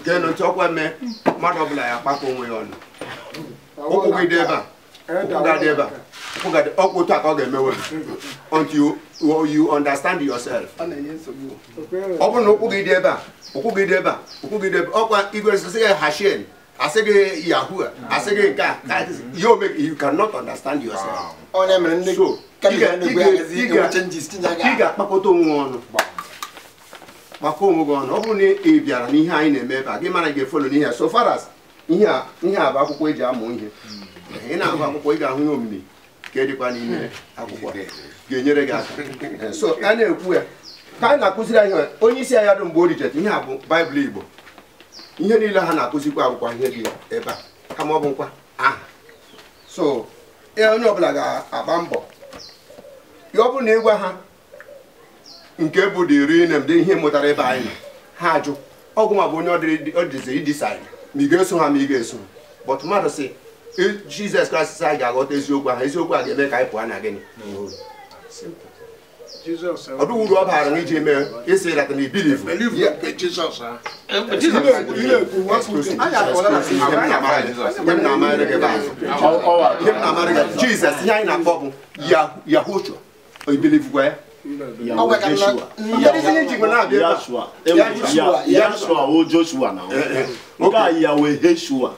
Geno chokwa me mmadụ ọbụla ya kpakọ onwe ya ọnụ. Okwu gị dị ebe a. Okwu dị ebe a. Okwu otu aka ọ ga-emewe until you understand yourself. Ọ bụrụ na okwu gị dị ebe a, okwu gị dị ebe a, okwu gị dị ebe a, ọkwa igwe sị gị Hashem, asị gị Yahoo, asị gị nke a, you cannot understand yourself. Onye mere ndị ị ga-akpakọta onwe ọnụ. Maka onwe gị ọnụ, ọ bụrụ na ị bịara n'ihe anyị na-eme ebe a, gị mara ga-efolo n'ihe so far as ihe a bụ akwụkwọ eji amụ ihe. Ị na-agụ akwụkwọ ị ga-ahụ ihe omimi ka edikwa n'ime akwụkwọ ga-enyere gị aka. So a na-ekwu ya ka anyị na-akụziri anyị onye isi anyị mgbe o rijet ihe a bụ Baịbụl Igbo. Ihe niile ha na-akụzikwa akwụkwọ ihe dị ebe a kama ọ bụ nkwa aha. So onye ọbụla ga-agba mbọ ya ọ bụrụ na ịgwa ha nke bụ dịrị na mde ihe mụtara ebe anyị ha ajụ ọgwụ ma bụ onye ọ dịzi idecide ma ị ga-eso ha ma ị ga-eso but mmadụ sị Jizọs Kraịst anyị ga-aghọta eziokwu ahụ eziokwu a ga-eme ka anyị pụọ na gịnị ọ dịghị uru ọ baara na iji eme isi ịrata na ibilivu Jizọs ihe anyị na-akpọ bụ Yahushua ibilivukwa ya Yahshua o Joshua na okay Yahweh Yeshua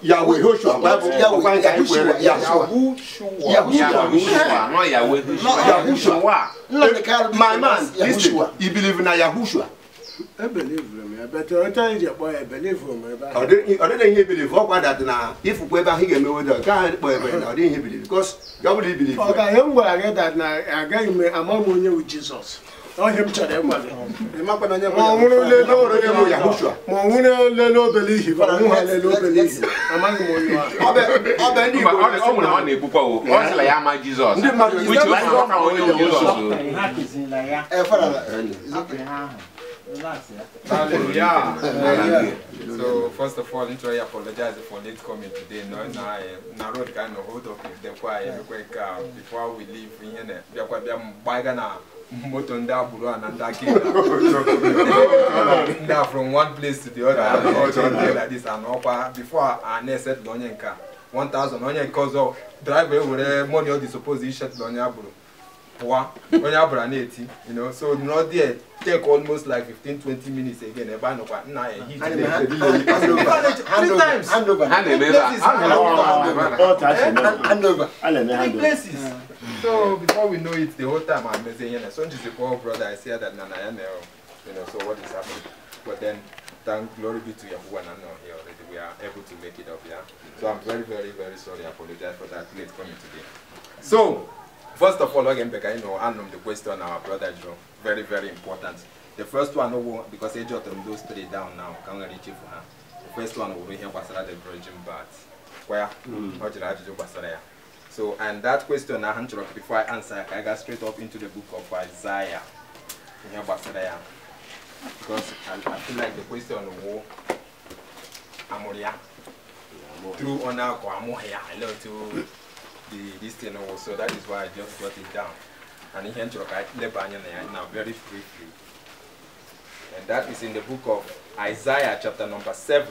my man listen you believe na Yahushua I believe him, but I tell you, boy, I believe him. I didn't believe what that now. If we ever hear me with the guy, I didn't believe because God believe. Okay, I'm going to get that now. I get me among you with Jesus. I him to them. The map on your Yahushua. Monguno believe. Among you. Hallelujah. So first of all, I apologize for late coming today. No, na road kind of hold up the choir before we leave. We are motor from one place to the other. Like this and before I said Donyenka 1,000 onye because of driver with money or the supposed you shut Donyaburu. You know, so not there take almost like 15-20 minutes again. Hand places. So before we know it, the whole time I'm saying, so just the poor brother, I see that Nana, you know, so what is happening? But then, thank glory be to Yahuwah, and here already we are able to make it up here. So I'm very, very, very sorry. I apologize for that late coming today. So. First of all, again, I know the question our brother Joe. Very, very important. The first one, because I jot them those three down now, can reach for her. The first one over here was the virgin birth. Where? So, and that question I hand before I answer, I got straight up into the book of Isaiah. Because I feel like the question was Amoria. Through honor, Amoria, I love to. This thing also, that is why I just got it down. And in here, now very briefly. And that is in the book of Isaiah, chapter number 7,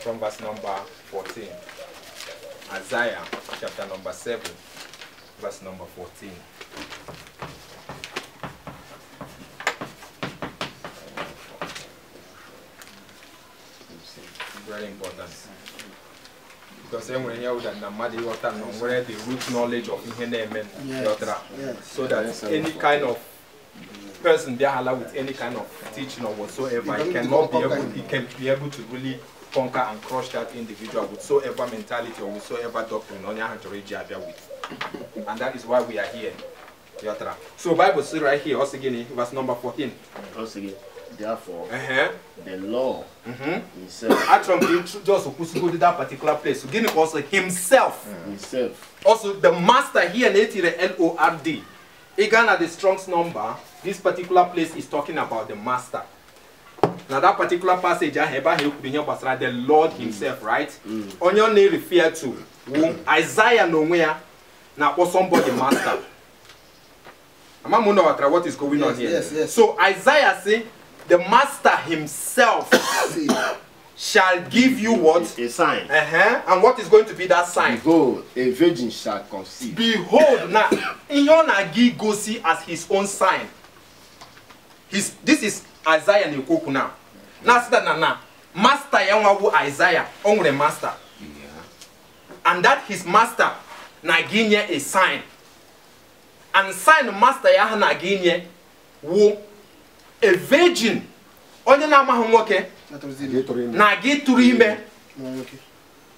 from verse number 14. Isaiah, chapter number 7, verse number 14. Very important. Because when you have the root knowledge of so that any kind of person they allow with any kind of teaching or whatsoever, he can be able to really conquer and crush that individual whatsoever mentality or whatsoever doctrine on your hand to reach with. And that is why we are here. So Bible says right here, also again, verse number 14. Also again. Therefore, the Lord himself. Just supposed to go to that particular place. So, give also himself. Himself. Also, the master here, the Lord. Again, at the Strong's number, this particular place is talking about the master. Now, that particular passage, the Lord himself, right? On your name referred to Isaiah nowhere. Now, for somebody master. What is going on here? Yes. So, Isaiah say, the master himself shall give you what? A sign. And what is going to be that sign? Behold, a virgin shall conceive. Behold, now, in your nagi go see as his own sign. This is Isaiah Nikoku now. Now, na master yanwawu Isaiah, only master. And that his master naginye a sign. And sign master yaha naginye wo a virgin. Onye na mahunwoke nagi turime.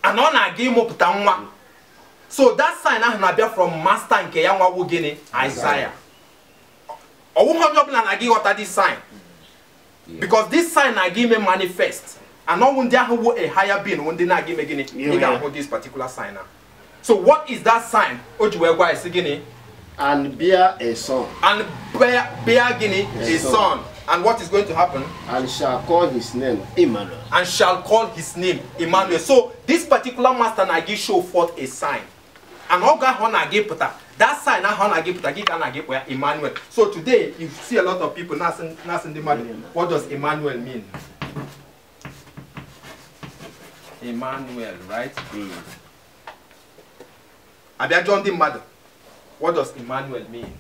And on nagi moputa nwa. So that sign na bia from master nke yanwawu gini Isaiah. This sign. Because this sign I give me manifest. And not when they have a higher being when they not give me this particular sign. So what is that sign? And bear a son. And bear a son. And what is going to happen? And shall call his name Emmanuel. And shall call his name Emmanuel. So this particular master Nagi show forth a sign. And all God wanna give that sign now wanna give Emmanuel. So today you see a lot of people now saying the matter. What does Emmanuel mean? Emmanuel, right? Abia John the mother. What does Emmanuel mean?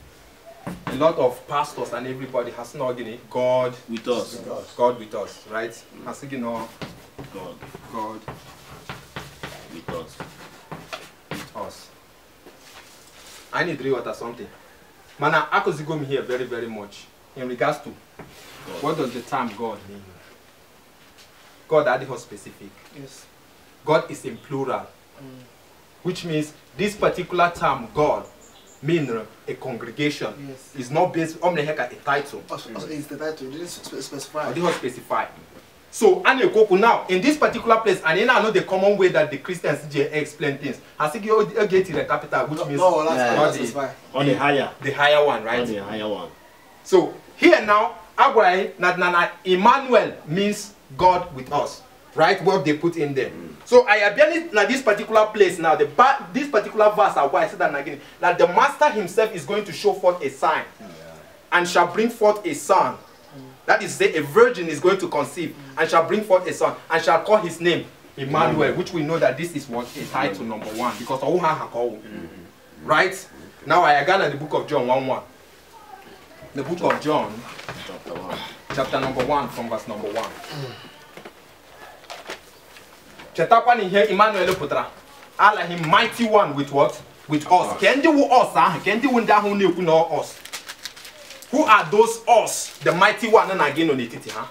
A lot of pastors and everybody has not given God with us. God with us, right? Has you know God with us. Us. I need to read what or something. Mana akozigom here very much in regards to God. What does the term God mean? God are specific. Yes. God is in plural. Which means this particular term God means a congregation. Yes. Is not based on a title. Also, it's the title. You didn't specify. Or they don't specify. So, now, in this particular place, and I know the common way that the Christians explain things. I think you get to the capital, which means on the higher. The higher one, right? On the higher one. So, here now, Emmanuel means God with us. Right? What they put in there. So, I have been in this particular place now. This particular verse, I said that again. That the master himself is going to show forth a sign. And shall bring forth a son. That is, say, a virgin is going to conceive and shall bring forth a son and shall call his name Emmanuel, which we know that this is what is title number 1 because right now I again at the book of John 1:1. The book of John, chapter number 1 from verse number 1. Chapter in here Emmanuel putra. Allah him mighty one with what? With us. Kendi wu us kendi wu nda hu neku no us. Who are those us? The mighty one and again on it, huh?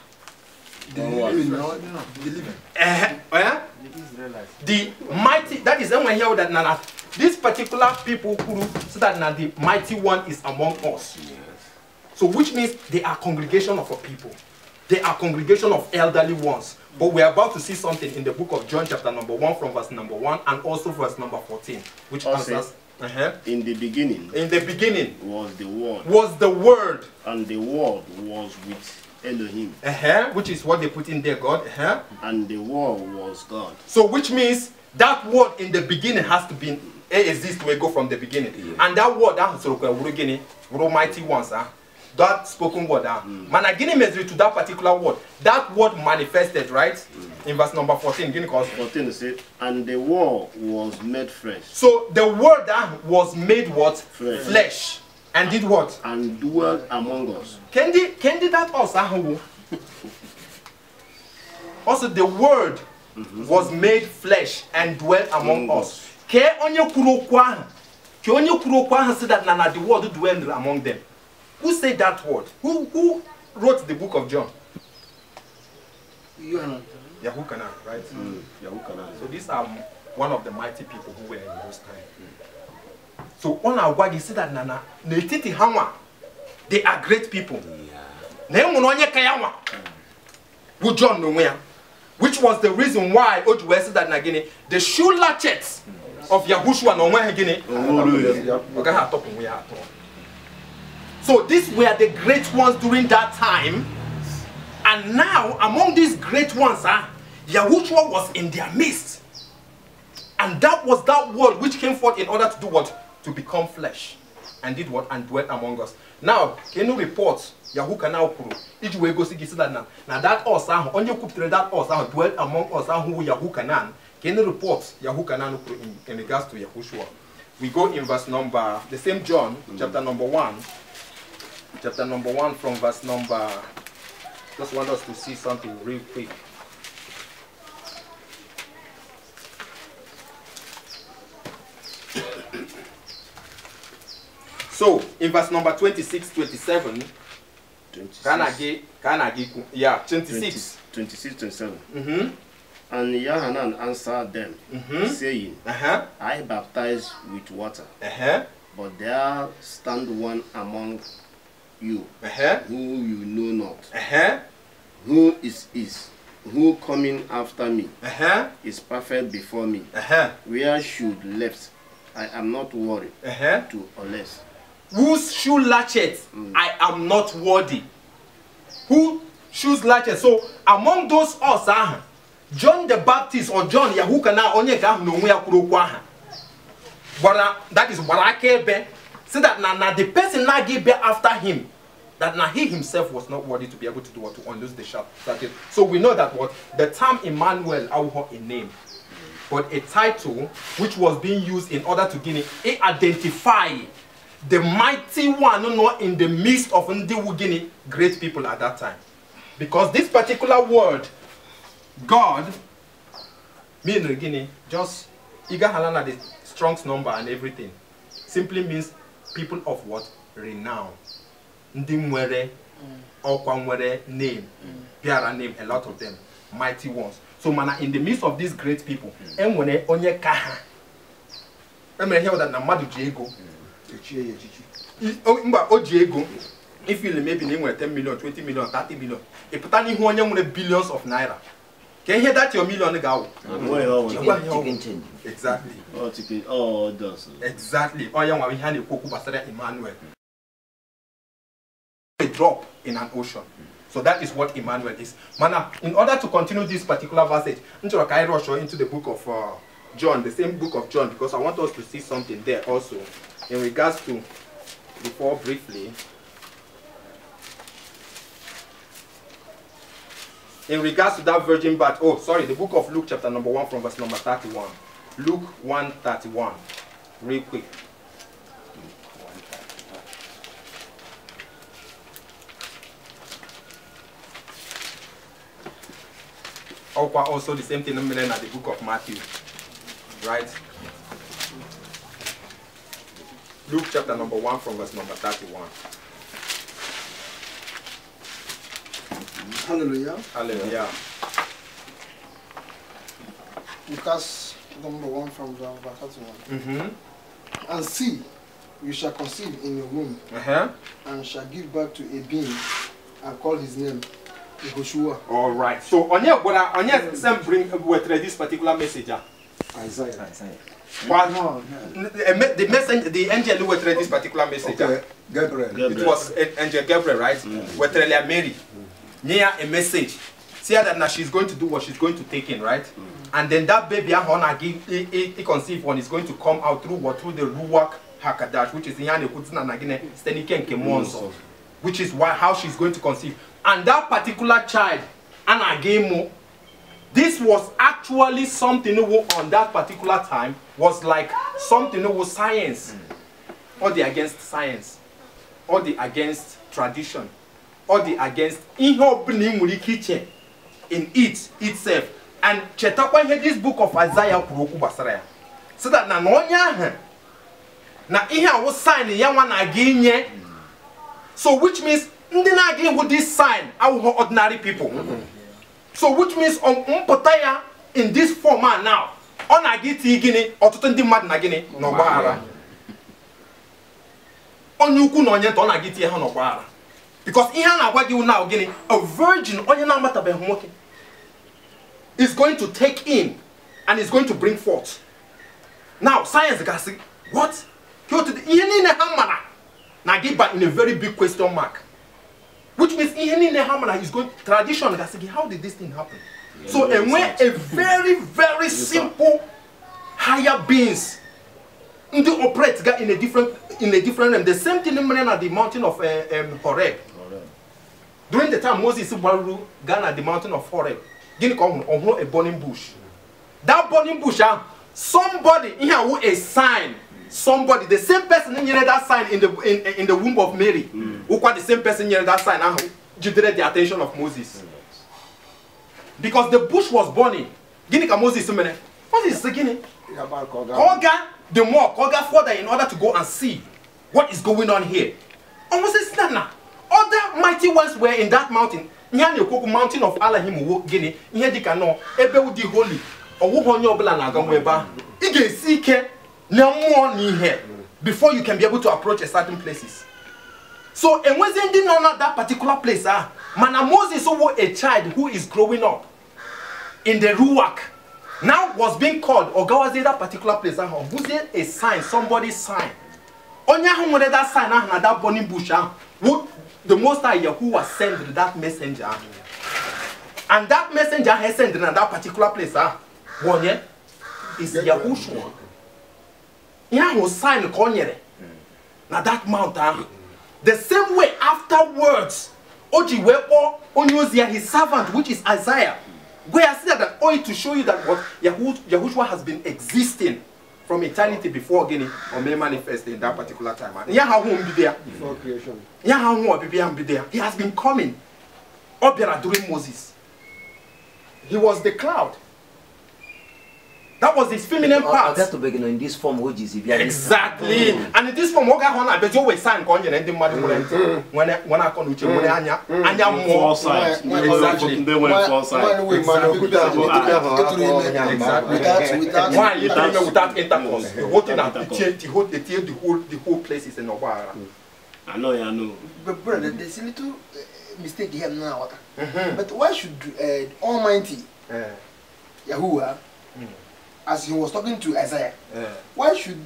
The mighty, that is when we hear that Nana, these particular people who so that now the mighty one is among us. Yes. So which means they are congregation of a people. They are congregation of elderly ones. But we are about to see something in the book of John chapter number 1 from verse number 1 and also verse number 14, which answers. In the beginning. In the beginning. Was the Word. Was the Word. And the Word was with Elohim. Which is what they put in there, God. And the Word was God. So which means that word in the beginning has to be exist where go from the beginning. Yeah. And that word that is mighty ones. That spoken word. Man again measure to that particular word. That word manifested, right? In verse number 14. 14 said, and the word was made flesh. So the word that was made what? Flesh. And did what? And dwelt among us. Can that also? Also the word was made flesh and dwelt among us. Ke onye kuro kwa said that nana the word dwelled among them. Who said that word? Who wrote the book of John? Yahukanan, right? Yahukanan. So these are one of the mighty people who were in those times. So on our word, he said that Nana, they are great people. Which was the reason why Ojuwe said that Nagini, the shoe latchets of Yahushua no So these were the great ones during that time. And now, among these great ones, Yahushua was in their midst. And that was that word which came forth in order to do what? To become flesh. And did what? And dwelt among us. Now, can you report Yahukanah kwuru iji wee gosi gị that na that us ahụ onye kwupụtara that us ahụ dwell among us ahụ Yahukanah ka any report Yahukanah kwuru in regards to Yahushua. We go in verse number, the same John, chapter number 1 from verse number, just want us to see something real quick. So, in verse number 26, 27, 26. Yeah, 26. 26, 27. And Yohanan answered them, saying, I baptize with water, but there stand one among you, who you know not, who who coming after me is perfect before me, where should left I am not worthy to unless. Whose shoe latchet I am not worthy. Who shoes latchet? So among those us, John the Baptist or John Yahukanah onye ka no nwe yakuru kwa ha. But that is barakebe. So that na the person na give after him, that now he himself was not worthy to be able to do what to unloose the shaft. So we know that what the term Emmanuel our a name, but a title which was being used in order to identify the mighty one not in the midst of Ndi great people at that time. Because this particular word, God, meaning just Iga Halana the Strong's number and everything, simply means people of what? Renown. Ndi mwere, okwa mwere name, piara name, a lot of them, mighty ones. So mana in the midst of these great people, enwene onye kaha. Emere hear that na madu jiego. If you maybe name 10 million, 20 million, 30 million, if you have billions of naira, can you hear that your million go? Exactly. Oh, does exactly. Oh, young we had a Koku Basara Emmanuel. A drop in an ocean. So that is what Emmanuel is. Mana, in order to continue this particular passage, into the book of John, the same book of John, because I want us to see something there also in regards to, before briefly, in regards to that virgin birth. Oh, sorry, the book of Luke chapter number 1 from verse number 31. Luke 1:31. Real quick. Also the same thing in the book of Matthew. Right? Luke chapter number 1 from verse number 31. Hallelujah. Hallelujah. Lucas number 1 from verse 31. And see, you shall conceive in your womb, and shall give birth to a being, and call his name Yehoshua. All right. So on your some bring with this particular message. Isaiah. Well, the messenger, the angel who read this particular message. Okay. Gabriel. It was angel Gabriel, right? With Mary. Near a message. See that now she's going to do what she's going to take in, right? And then that baby he conceived one is going to come out through what? Through the Ruach Hakadash, which is which is how she's going to conceive. And that particular child, Anagemo, this was actually something on that particular time was like something was science, or the against science, or the against tradition, or the against in it itself. And Chetakwa had this book of Isaiah Kuroku Basaraya. So that na nonya na ihe was sign yawan again. So which means ndina again with this sign our ordinary people. So which means on potaya in this format now. On agiti gini otutu ndi mad na gini no gbara. Onyuku no onye to on agiti ha no gbara. Because ihe na agwa gi now gini a virgin onye na mata be homoke is going to take in and is going to bring forth. Now science can say what? Now give back in a very big question mark. Which means is going tradition can say how did this thing happen? Yeah, so and when a very very simple higher beings they operate in a different realm. The same thing at the mountain of Horeb. During the time Moses Baru Ghana at the mountain of Horeb, Guinea on a burning bush. That burning bush, somebody here who a sign. Somebody, the same person in that sign in the womb of Mary, who got the same person in that sign, and drew the attention of Moses. Because the bush was burning. Guinea Moses what is Guinea? Koga the more Koga further in order to go and see what is going on here. And Moses Nana. Other mighty ones were in that mountain. Mountain of Allahim Guinea. Here they can know ebe di holy. Or who on your plan agaweba. Ige seeke no more near here before you can be able to approach a certain places. So and when they didn't know that particular place, man Moses over a child who is growing up in the Ruach now was being called or was that particular place who's a sign, somebody's sign. Only who that sign na that burning bush would the Most High Yahuwah sent that messenger, and that messenger has sent in that particular place. One is Yahushua. Yeah, was sign Konyere. Now that mountain. The same way afterwards, Oji Wepo Onyozia, his servant, which is Isaiah, where I said that only to show you that what Yahushua has been existing from eternity before Guinea or may manifest in that particular time. Yeah, how won't be there before creation. Yeah, how won't be there. He has been coming. Obiara during Moses. He was the cloud. That was his feminine part. That to begin in this form, which is exactly. And in this form, what I bet you always sign when I come with you, when Anya more exactly. They went for side. Why you tell me without intercourse? The whole place is in Obara. I know. But brother, there's a little mistake here now. But why should Almighty Yahuwah, as he was talking to Isaiah, why should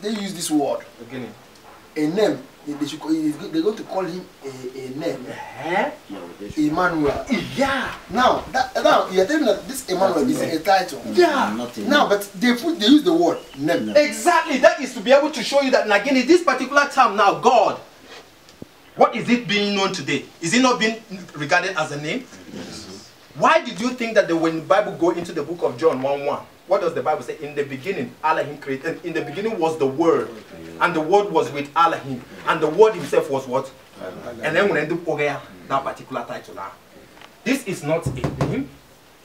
they use this word? Again. A name. They're going to call him a name. Emmanuel. Yeah. Now you're telling me that this Emmanuel is a title. Yeah. Now, but they use the word name. Exactly. That is to be able to show you that again in this particular time now, God. What is it being known today? Is it not being regarded as a name? Yes. Why did you think that when the Bible go into the book of John 1:1? What does the Bible say? In the beginning, Elohim created. In the beginning was the Word, and the Word was with Elohim, and the Word Himself was what? And then when I do that particular title, this is not a name.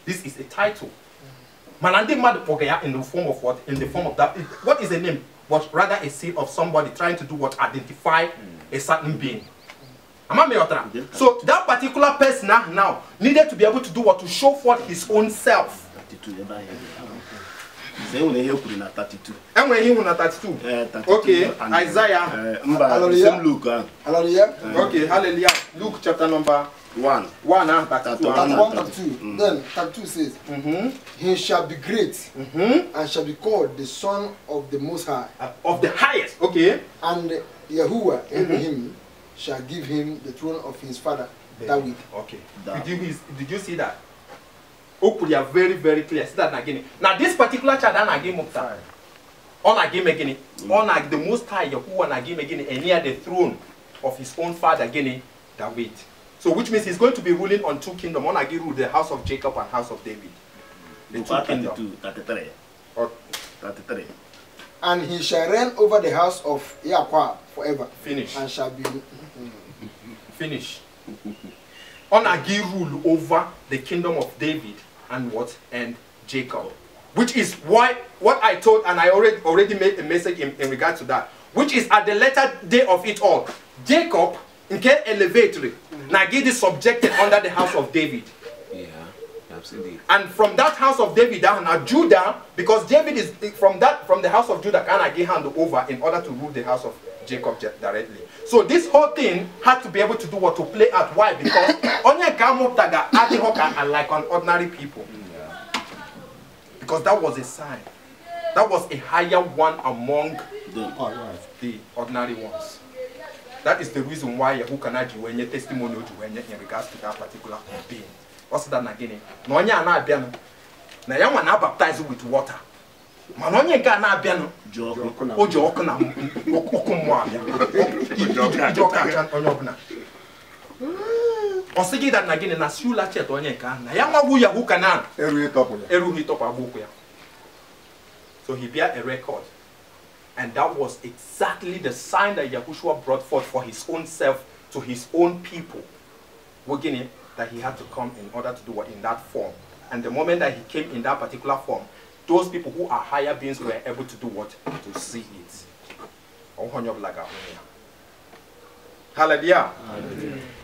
This is a title. Manande mad in the form of what? In the form of that. What is a name? But rather a seal of somebody trying to do what? Identify a certain being. So that particular person now needed to be able to do what? To show forth his own self. And when he was 32. Okay, Isaiah. Hallelujah. Luke. Hallelujah. Okay, hallelujah. Luke chapter number 1. 32. Then 32 says, he shall be great and shall be called the Son of the Most High. Of the highest. Okay. And Yahuwah Elohim shall give him the throne of his father David. Okay. Did you see that? They are very, very clear. See that again. Now this particular child again on again again. On the Most High Yahuwah again again and near the throne of his own father again David. So which means he's going to be ruling on two kingdoms. On again rule the house of Jacob and house of David. The two kingdoms. 33. Or 33. And he shall reign over the house of Yahweh forever. Finish. And shall be finish. On again rule over the kingdom of David and what? And Jacob. Which is why what I told, and I already made a message in regards to that, which is at the latter day of it all. Jacob get elevated. Now get is subjected under the house of David. Yeah, absolutely. And from that house of David down now Judah, because David is from the house of Judah can get hand over in order to rule the house of Jacob directly. So this whole thing had to be able to do what? To play out. Why? Because only Gamotaga are like an ordinary people. Because that was a sign. That was a higher one among the ordinary ones. That is the reason why Yahukanaji when your testimony in regards to that particular being. What's that again? No one na biano. Na young one baptized with water. Manonya ga na biano. Ojo okuna okumwa. Ojo ka onye obuna. Osigi that again na siula chet onye ka na ya mawu ya hu kana eruhi top abuku ya. So he bear a record, and that was exactly the sign that Yahushua brought forth for his own self to his own people. Wogini, that he had to come in order to do what in that form. And the moment that he came in that particular form, those people who are higher beings were able to do what? To see it. Hallelujah.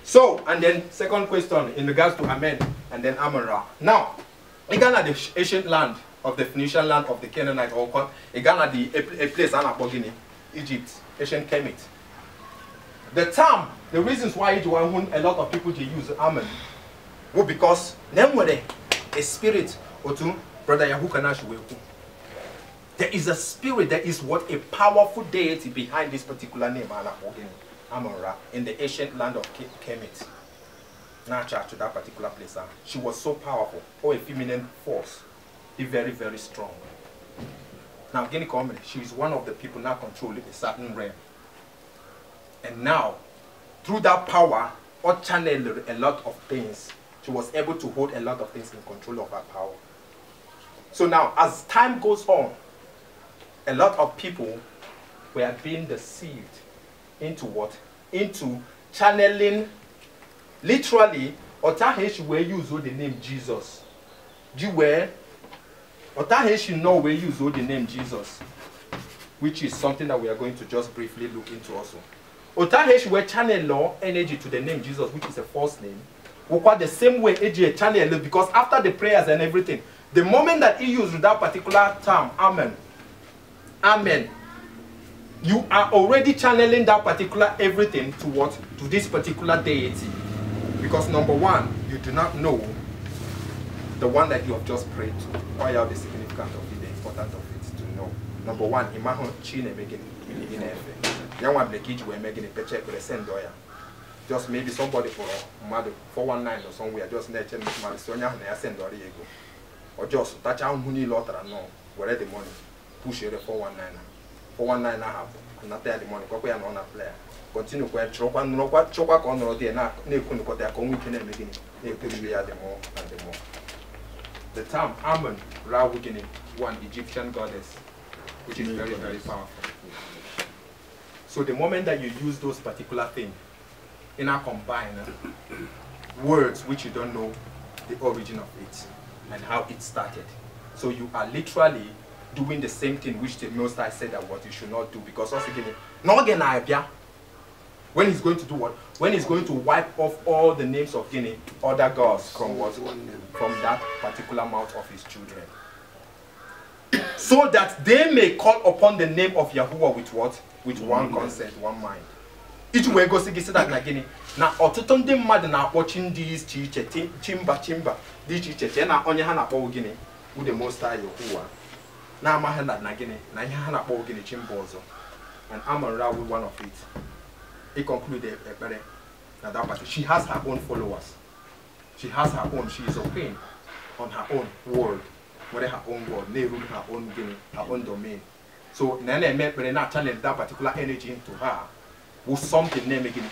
So, and then second question in regards to Amen and then Amun-Ra. Now, again at the ancient land of the Phoenician land of the Canaanite, or again at a place in Egypt, ancient Kemet. The term, the reasons why a lot of people use Amen, well, because them were a spirit or two, brother Yahukanash. There is a spirit, there is what a powerful deity behind this particular name, Amun-Ra, in the ancient land of Kemet. Now, to that particular place, she was so powerful, or a feminine force, very, very strong. Now, she is one of the people now controlling a certain realm. And now, through that power, or channeled a lot of things, she was able to hold a lot of things in control of her power. So now, as time goes on, a lot of people were being deceived into what? Into channeling, literally, Otaheshi were used the name Jesus. Otaheshi no we use the name Jesus, which is something that we are going to just briefly look into also. Otaheshi were channel law energy to the name Jesus, which is a false name. The same way AJ channel, because after the prayers and everything, the moment that he used that particular term, Amen, Amen, you are already channeling that particular everything to what? To this particular deity. Because number one, you do not know the one that you have just prayed to. Why are the significance of it, the importance of it to know? Number one, imagine Chine making in effect. Young one like were making a paycheck with a send doya. Just maybe somebody for mother 419 or somewhere, just nature Marisonia and I send or ego. Or just touch out money lot and no, where the money. Push your 419. 419 I have, and not there the money, go on a player. Continue quite chop and no what chop on or there now, they couldn't put their community making it. They could be the more and the more. The term Amun-Ra Wugini, one Egyptian goddess, which is very, very powerful. So the moment that you use those particular things, in a combine words which you don't know the origin of it and how it started. So you are literally doing the same thing which the Most High said that what you should not do, because also again, when he's going to do what? When he's going to wipe off all the names of Guinea, other gods from what? From that particular mouth of his children. So that they may call upon the name of Yahuwah with what? With one consent, one mind. Each way goes to get that again. Now, Ototon mad now watching these chimba, these chiche, na only Hana Guinea, with the Most High Yahuwah. Now, Mahana Nagini, Nahana Guinea chimbozo, and Amun-Ra with one of it. He concluded that she has her own followers. She has her own, she is obeying on her own word, whether her own word, they rule her own Guinea, her own domain. So Nene met not challenge that particular energy into her, with something name again.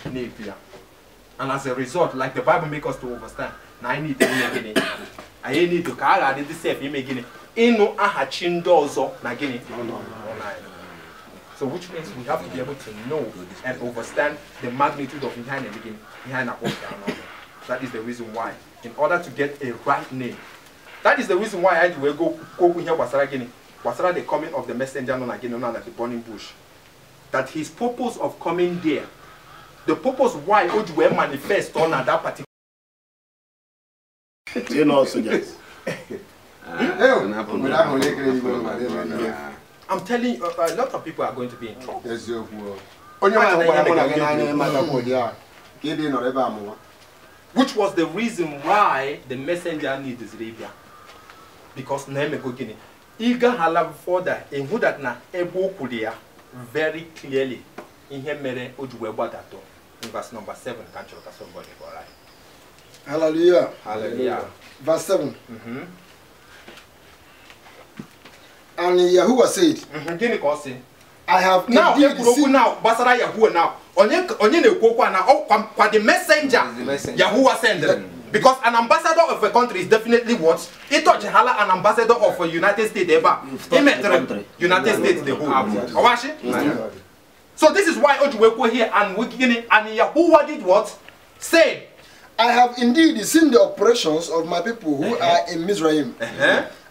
And as a result, like the Bible makes us to understand, now I need to make I need to carry out this self imagine. Ino ahachindo nagini. So which means we have to be able to know and understand the magnitude of behind our own down. That is the reason why, in order to get a right name, that is the reason why I will go here Wasara Guinea. Wasara the coming of the messenger known again known as the burning bush. That his purpose of coming there, the purpose why would we manifest on that particular. You know, so yes. I'm telling you, a lot of people are going to be in trouble. Which was the reason why the messenger needs Arabia. Because Nehemiah Iga halab further in who that na ebo kudia very clearly in here mere ojuweba dato in verse number 7. Can't you look at somebody for right? Hallelujah. Hallelujah. Verse 7. And Yahuwah said, I I have now indeed seen. now Basara Yahuwah now onye na-ekwu okwu na kwa the messenger Yahuwah sent. Because an ambassador of a country is definitely what? It touch hala an ambassador of a United States ever. United States the whole. So this is why Ojuweko here and Yahuwah did what? Say, I have indeed seen the operations of my people who are in Mizraim.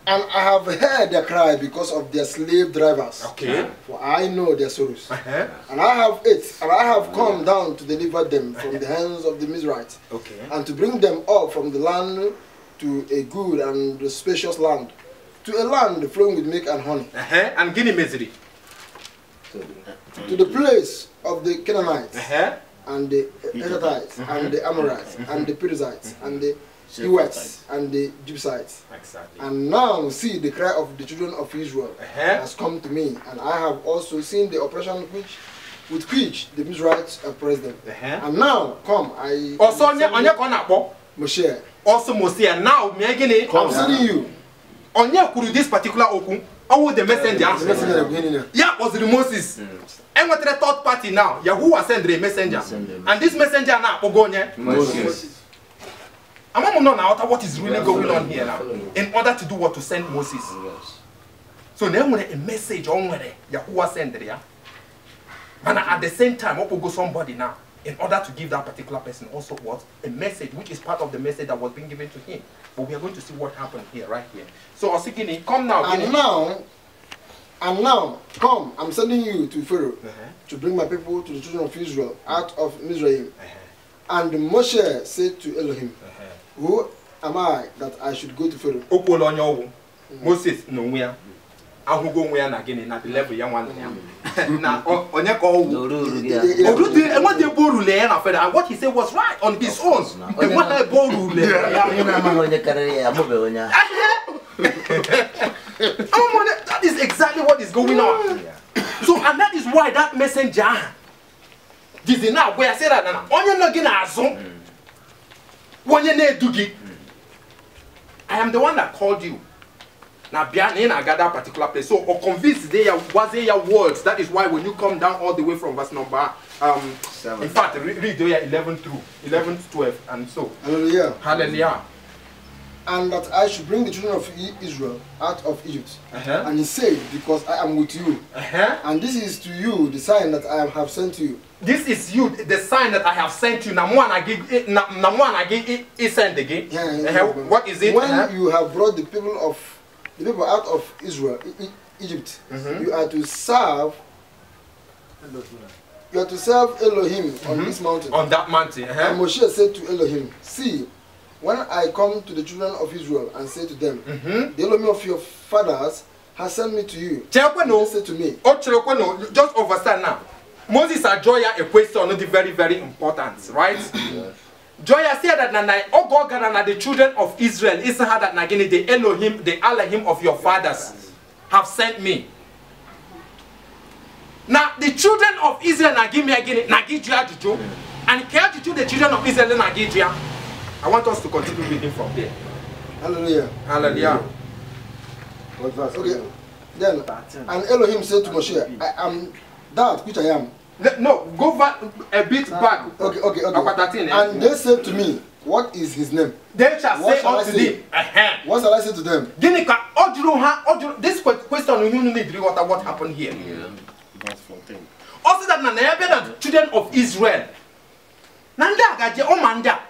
And I have heard their cry because of their slave drivers. Okay. For I know their sorrows. And I have come down to deliver them from the hands of the Mizrahites. Okay. And to bring them up from the land to a good and spacious land, to a land flowing with milk and honey. And Guinea misery. To the place of the Canaanites, and the Hittites, and the Amorites, and the Perizzites, and the Hivites, and the Jebusites. Exactly. And now see the cry of the children of Israel has come to me, and I have also seen the oppression with which the Mizrahites oppressed them. And now come, I also Moshe. Also Moshe, now I'm sending you. On this particular open, all the messenger. Yeah, was the Moses. And what the third party now? Yahuwah sent the messenger. And this messenger now, Moses. I want to know now what is really going on here now. In order to do what? To send Moses. So now when a message on where Yahuwah sent there. And at the same time, what will go somebody now? In order to give that particular person also what? A message, which is part of the message that was being given to him. But we are going to see what happened here, right here. So Osikini, come now. And now, come, I'm sending you to Pharaoh to bring my people to the children of Israel out of Mizraim. And Moshe said to Elohim, who am I that I should go to Pharaoh? Moses, no, we are. I will go where again at the level young one. Now, on your call, what he said was right on his own. That is exactly what is going on. So, and that is why that messenger did now where I said that on your noggin when you need to get. I am the one that called you. Now, Bianin, I got that particular place. So, or convinced there was your words. That is why when you come down all the way from verse number 7. In fact, read there 11 to 12, and so. Hallelujah. Hallelujah. And that I should bring the children of Israel out of Egypt. And he said, because I am with you. And this is to you the sign that I have sent to you. This is you, the sign that I have sent you. Send again. What is it? When you have brought the people out of Israel, Egypt, you are to serve. You are to serve Elohim on this mountain. On that mountain. And Moshe said to Elohim, see, when I come to the children of Israel and say to them, the Elohim of your fathers has sent me to you. They said to me, just understand now. Moses and Joya a question not very, very important, right? Joya said that the children of Israel is that the Elohim, the Elohim of your fathers have sent me. Now the children of Israel give me again and care to the children of Israel Nagidria. I want us to continue reading from there. Hallelujah. Hallelujah. Okay. Then, and Elohim said to Moshe, I am that which I am. No, go back a bit back. Okay. And they said to me, what is his name? They shall say unto thee. What shall I say to them? This question you need to what happened here. Verse 14. Also that the children of Israel. Nanda gaje omanda.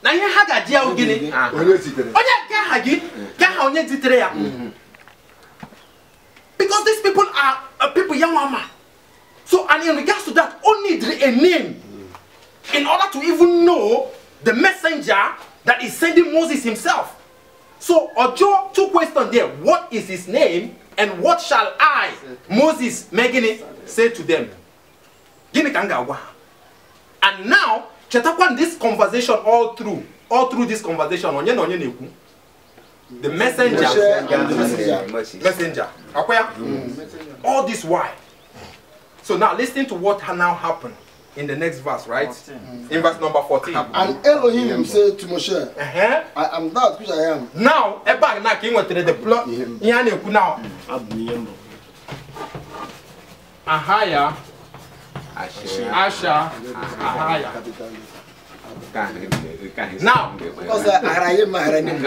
Na ye hagaje ogini. Onye gahagi, onye ditere ya. Because these people are people young mama. So, and in regards to that, only a name in order to even know the messenger that is sending Moses himself. So, Ojo, two questions there. What is his name? And what shall I, Moses, Megini, say to them? And now, Chetakwan, this conversation all through this conversation, the messenger. All this why? So now listen to what now happened in the next verse, right? In verse number 14. And Elohim said to Moshe, I am that which I am. Now, the plot. Now. Ahaya. Asha, Ahaya. Now, because I am Maharanim.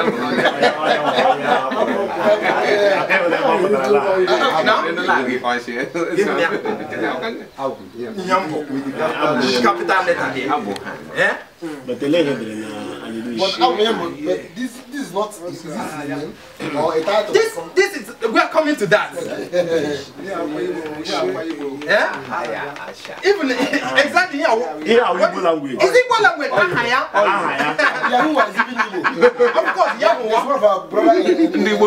capital letter here. Yeah? But the letter, But this is not his name or a title. This is, we are coming to that. Yeah? Even exactly here. Igbo language. Is Igbo language Ahaya? Yahoo is even Igbo. Of course, It's Yahoo. one of our brother in this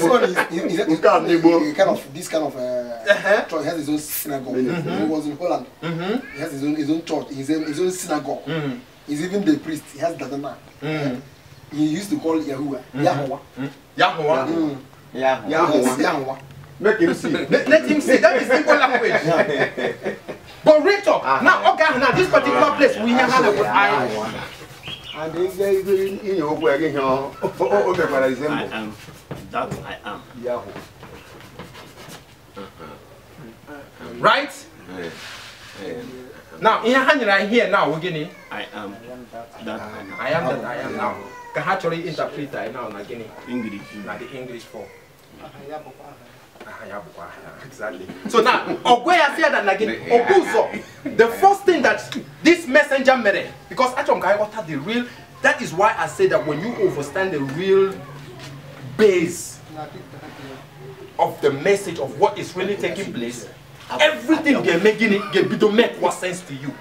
one is kind of this kind of church. He has his own synagogue. He was in Holland. He has his own church, his own synagogue. He's even the priest. He has Dadana. He used to call Yahuwah Yahweh. Yahoo. Yahweh. Make him see. Let him see. That is Igbo language. But Rachel, now, okay, now this particular place we have had a I. And in your way again, I am that I am. Yahoo. Right? Now, in your hand right here now, we're getting. I am that I am. I am that I am now. Can actually interpret that now, again. English. Like the English form. Exactly. So now, Ogwaya said that again. Obuzo, the first thing that this messenger made, because actually, what are the real? That is why I say that when you understand the real base of the message of what is really taking place, everything they're making it to make what sense to you.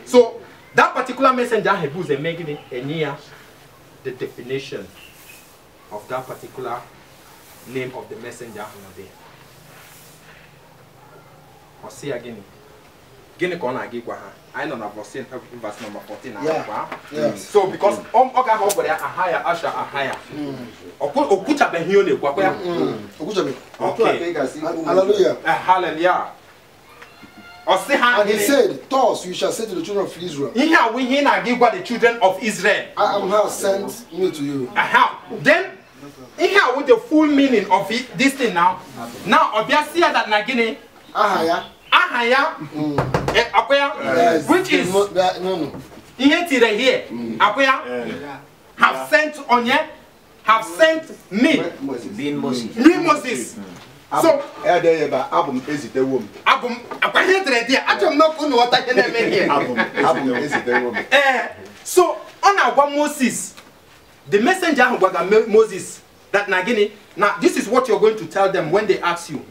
So that particular messenger Hebrews are making it near the definition of that particular name of the messenger there. I'll see again. Gini kona agigwa ha. I know na verse number 14. Yeah. So because oga ho bere Ahaya Asha Ahaya. Okucha be hiyo ne kwa kwa. Okuchabe. Okay. Hallelujah. Hallelujah. And he said, thus you shall say to the children of Israel, Here we hear agigwa the children of Israel. I am now sent me to you. Then here with the full meaning of it, this thing now. Now obviously that nagini Ahaya Akwaya, which is here Akwaya have sent on ye, have sent me Moses. So album is the woman. Album I don't know what I can here. Album is the woman. So on our Moses, the messenger who was Moses, that nagini. Now this is what you're going to tell them when they ask you.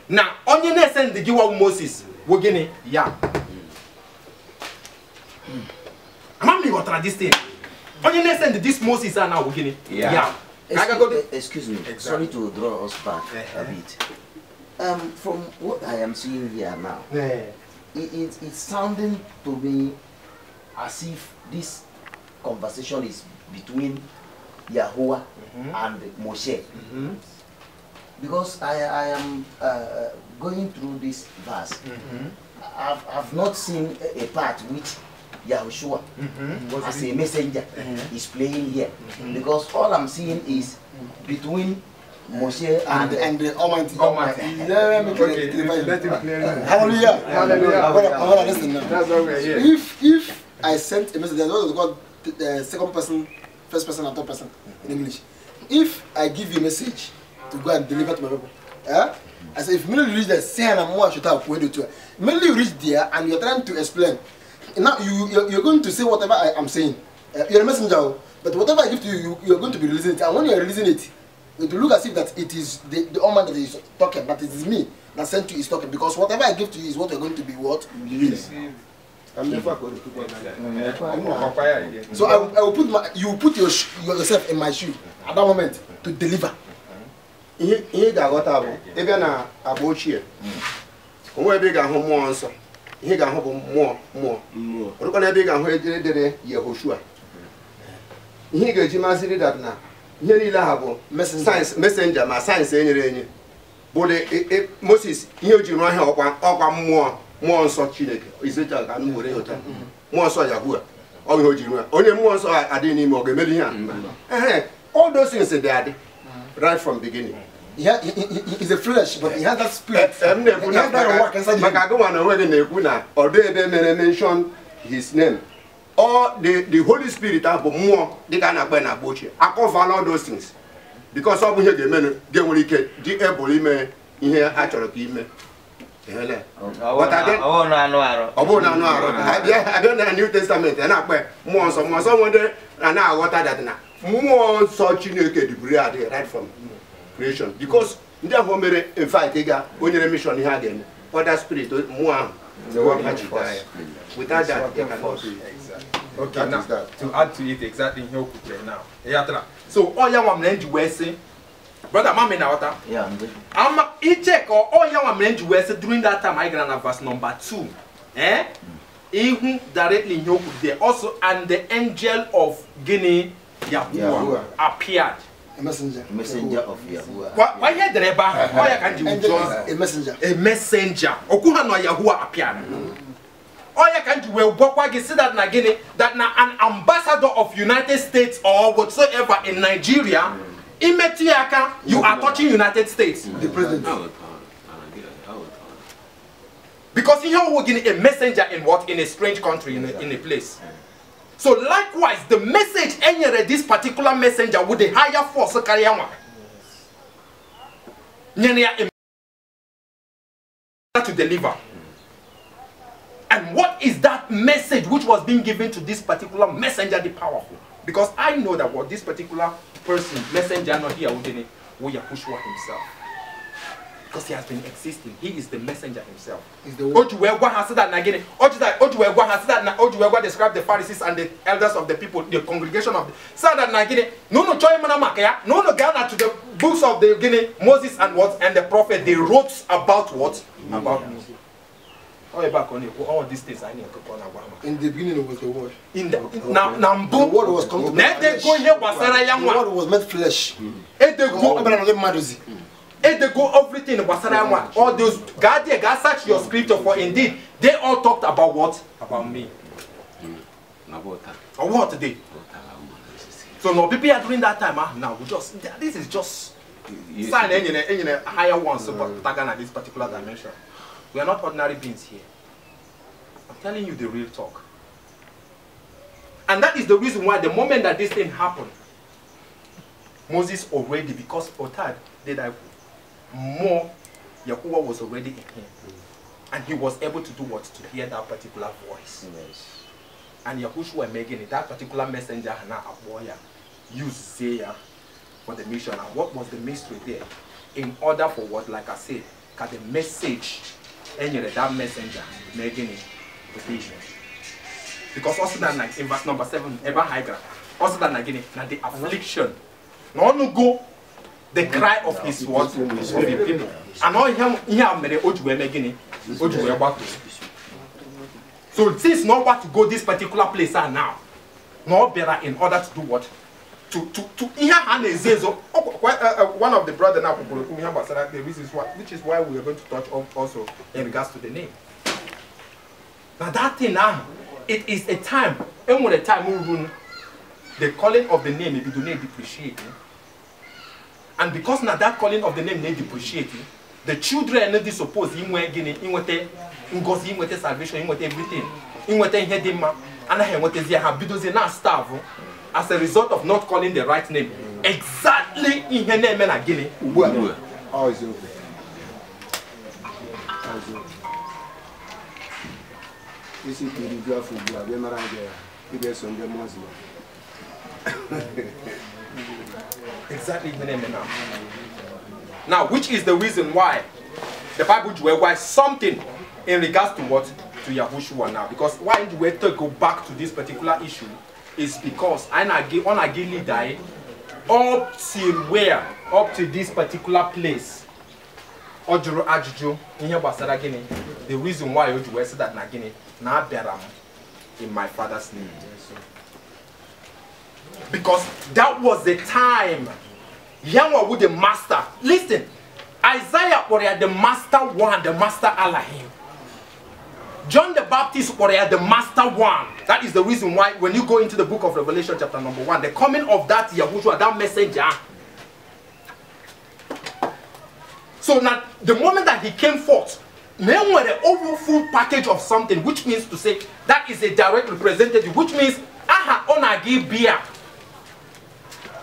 Now on your next send the give of Moses, we're gonna Mami, what are this thing? On your next send this Moses and now we're gonna Excuse me, sorry to draw us back a bit. From what I am seeing here now, it's sounding to me as if this conversation is between Yahuwah and Moshe. Because I am going through this verse. I've not seen a part which Yahushua as a messenger is playing here. Because all I'm seeing is between Moshe and the Almighty. Hallelujah. That's what we're here. If I sent a message, that's what we call the second person, first person, and third person in English. If I give you a message to go and deliver to my people, I say if immediately you reach there, say and more should have pointed to it. Immediately you reach there and you're trying to explain. Now you're going to say whatever I am saying. You're a messenger, but whatever I give to you, you're going to be releasing it. And when you're releasing it, it will look as if that it is the Almighty that is talking, but it is me that sent you is talking. Because whatever I give to you is what you're going to be what? So I will put you put yourself in my shoe at that moment to deliver. Ihe ga-aghọta bụ ebe na agba ochie onwe ebe ị ga-ahụ mmụọ nsọ ihe ga-ahụ bụ mmụọ orukwa na ebe ị ga-ahụ edere Yehoshua ihe ị ga-eji maziri dat na ihe niile ha bụ messenger ma sayensị enyere enye bụ Moses ihe o ji rụọ ahịa ọkwa mmụọ nsọ Chineke Ezekiel ka m were nyota mmụọ nsọ Yahuwah ọ ihe o ji rụọ onye mmụọ nsọ adịghị n'ime ọ ga-emeli ihe a all those things dị adị right from beginning. He's a flesh, but he has that spirit. He has that work inside him. Mention his name. Or the Holy Spirit have more. They can I cover all those things. Because of here, the men get when he get the able here actually. But I don't know New Testament and I wear more someone there and now what I that now. More such degree right from creation. Because there were in fact when you're mission here again, what that spirit more the one without that they cannot do exactly. Okay, now to add to it exactly here now. So all young women you say brother mama na water. Yeah, he check or all young men you were during that time I grant verse number 2. He directly knew there also and the angel of Guinea Yahuwah appeared. A messenger. Messenger of Yahuwah. Why here the Reba? Why can't you join a messenger? A messenger. Okuha no Yahuwah appeared. Oya can't you well see that na Guinea that na an ambassador of United States or whatsoever in Nigeria. Imetiaka, you are touching United States. The president. Because here we're getting a messenger in what? In a strange country, in a place. So likewise, the message anywhere this particular messenger with the higher force to deliver. And what is that message which was being given to this particular messenger, the powerful? Because I know that what this particular person, messenger not here, Yahushua himself. Because he has been existing. He is the messenger himself. Ojuwegwa has said that again. Ojuwegwa has said that Ojuwegwa described the Pharisees and the elders of the people, the congregation of the said that again. No choy manamaka. No Ghana to the books of the Guinea, Moses and what and the prophet. They wrote about what? About me. All these things I need to go on. In the beginning was the word. In the the word was come to the word was made flesh. And they go everything all those God search your scripture for indeed they all talked about what? About me. Or what today? So no people are doing that time now we just this is just sign any higher ones at this particular dimension. We are not ordinary beings here. I'm telling you the real talk. And that is the reason why the moment that this thing happened, Moses already, because Otad did more, Yahuwah was already in him. And he was able to do what? To hear that particular voice. Yes. And Yahushua making it, that particular messenger, Hana Aboya, used Zaya for the mission. And what was the mystery there? In order for what, like I said, the message, and that messenger making it the vision. Because also that like in verse number 7, ever higher, also that again, now the affliction, no go. The cry of his what? Of his people. And all him here made Ojuwe again. Ojuwe back to. So since no what to go this particular place now, no better in order to do what? To here and one of the brother now the reasons why, which is why we are going to touch on also in regards to the name. Now that thing now, it is a time, and when the time we run, the calling of the name maybe do not depreciate. And because now that calling of the name they depreciate, the children they suppose in salvation, in everything, in headima, and I want to see how because they now starve as a result of not calling the right name. Exactly in her name and again. How is it? This is the review of exactly the name now. Now, which is the reason why the Bible why something in regards to what? To Yahushua now. Because why do we to go back to this particular issue is because I die up till where? Up to this particular place. Ojuru Ajuju in here Basaragini. The reason why Ojuwe said that Nagini na beram in my father's name. Because that was the time Yahweh with the master. Listen, Isaiah was the master one, the master Elohim. John the Baptist was the master one. That is the reason why when you go into the book of Revelation chapter number 1, the coming of that Yahushua, that messenger, So now, the moment that he came forth, then were the overall full package of something, which means to say that is a direct representative, which means aha onagi beer.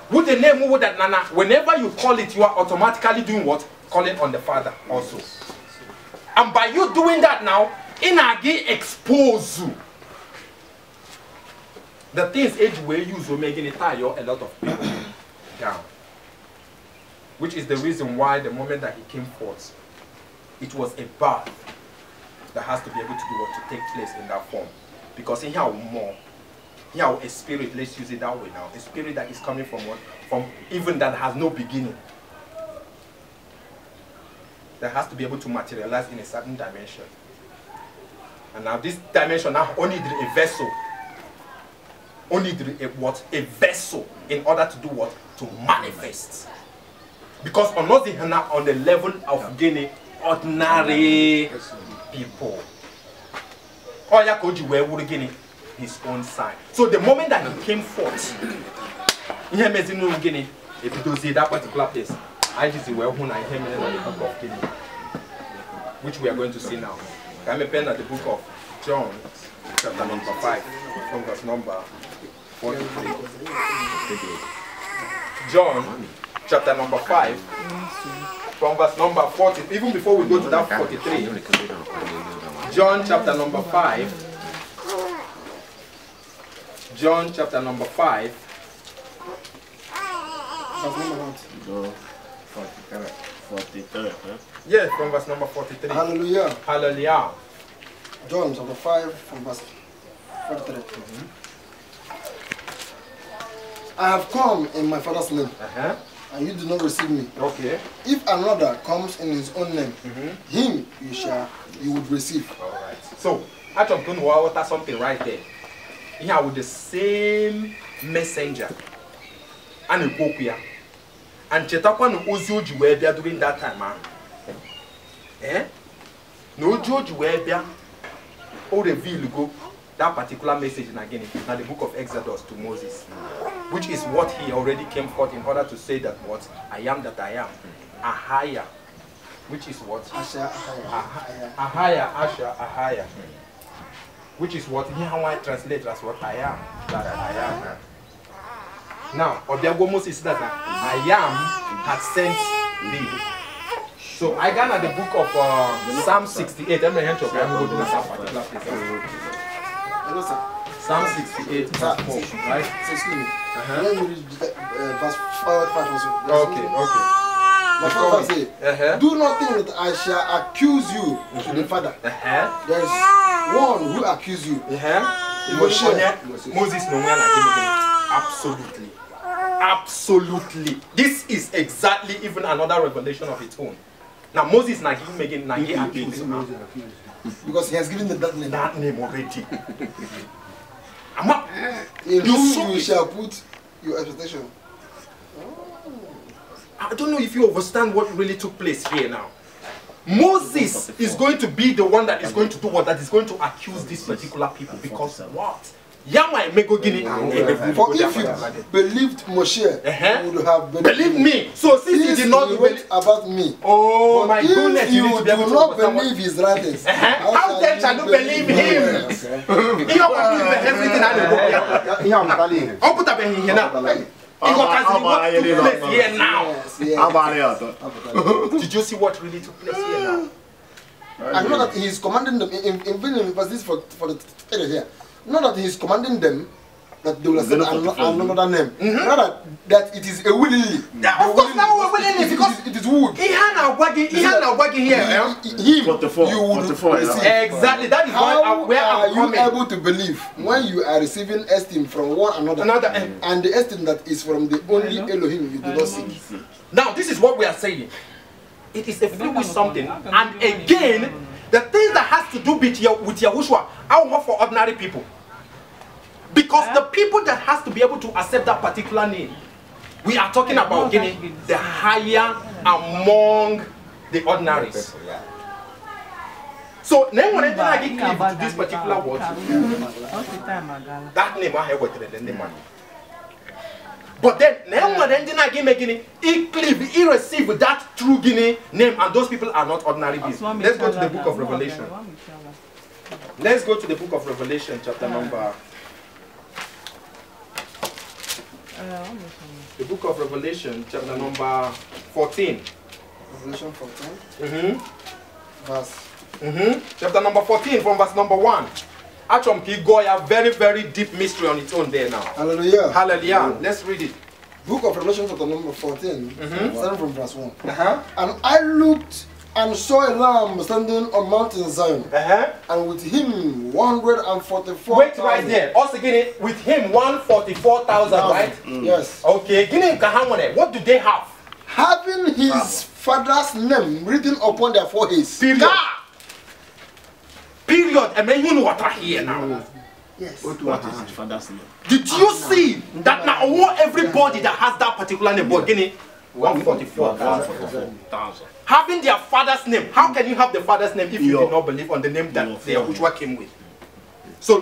With the name with that nana, whenever you call it, you are automatically doing what? Calling on the Father also. And by you doing that now, inagi expose you. The things age we use will make it tire a lot of people down. Which is the reason why the moment that he came forth, it was a birth that has to be able to do what to take place in that form. Because in here more, here a spirit, let's use it that way now, a spirit that is coming from what? From even that has no beginning. That has to be able to materialize in a certain dimension. And now this dimension now only a vessel. Only a what? A vessel in order to do what? To manifest. Because on the level of Guinea, ordinary people. Or Yakoji where would Guinea his own sign. So the moment that he came forth, in Guinea, if you don't see that particular place, I just well who I came in the book of Guinea, which we are going to see now. I'm a pen at the book of John, chapter number 5, from verse number 43. John, chapter number 5, from verse number 40. Even before we go to that 43, John, chapter number 5. John, chapter number 5. Go 43. Yes, from verse number 43. Hallelujah. Hallelujah. John chapter 5 from verse 43. I have come in my Father's name, and you do not receive me. Okay. If another comes in his own name, him you would receive. All right. So, I just going to water something right there. Here with the same messenger, and a book here, and Chetakwan Uzuji were there during that time, man. No George were there. All reveal go that particular message again in the book of Exodus to Moses, which is what he already came forth in order to say that what I am that I am, Ahaya, which is what Asha, Ahaya, Asha, Ahaya, which is what here how I translate as what I am, that I am. Now, Obiago Moses said that I am had sent thee. So I got at the book of Psalm 68. I'm going to go to that particular place. Psalm 68, verse 4, right? Excuse me. Let me read verse 5 also. Okay. My Father say, do not think that I shall accuse you to the Father. There is one who accuses you. Moses no one absolutely. Absolutely. This is exactly even another revelation of its own. Now Moses na him again na he accused because he has given them that name already. In whom you shall put your expectation. I don't know if you understand what really took place here now. Moses is going to be the one that is going to do what? That is going to accuse these particular people because what? For if you believed Moshe, you would have believed me. So since you did not believe about me, oh my goodness, if you do not believe his writings, how then shall you believe him? He everything I put up in here now. Did you see what really took place here now? I know that he is commanding them in verse this for the here. Not that he is commanding them that they will accept another name. Rather that it is a willingly. Of course now we're willingly because it is wood. He had working here. Him 44, you would 44, receive. Exactly. That is where are I'm you coming. able to believe when you are receiving esteem from one another and the esteem that is from the only Elohim you do not seek? Now this is what we are saying. It is a fluid with something, and again, the things that has to do with Yahushua are more for ordinary people. Because the people that has to be able to accept that particular name, we are talking about getting the higher among the ordinaries. So then when I get cleave to this particular word, that name I have with the man. But then, he received that true Guinea name, and those people are not ordinary beings. Let's go to the book of Revelation. Let's go to the book of Revelation, chapter number. The book of Revelation, chapter number 14. Revelation 14. Chapter number 14, from verse number 1. Actually, go a very, very deep mystery on its own there now. Hallelujah. Hallelujah. Let's read it. Book of Revelation, chapter number 14, starting from verse 1. And I looked and saw a lamb standing on Mount Zion, and with him 144,000. Wait right there. Also, again, with him 144,000, right? Yes. Okay. What do they have? Having his father's name written upon their foreheads. Period. Period. I mean, you know what I hear now. Yes. What is his father's name? Did you see that now everybody that has that particular name, but Guinea, 144,000. Having their father's name. How can you have the father's name if you did not believe on the name that the Yahushua came with? So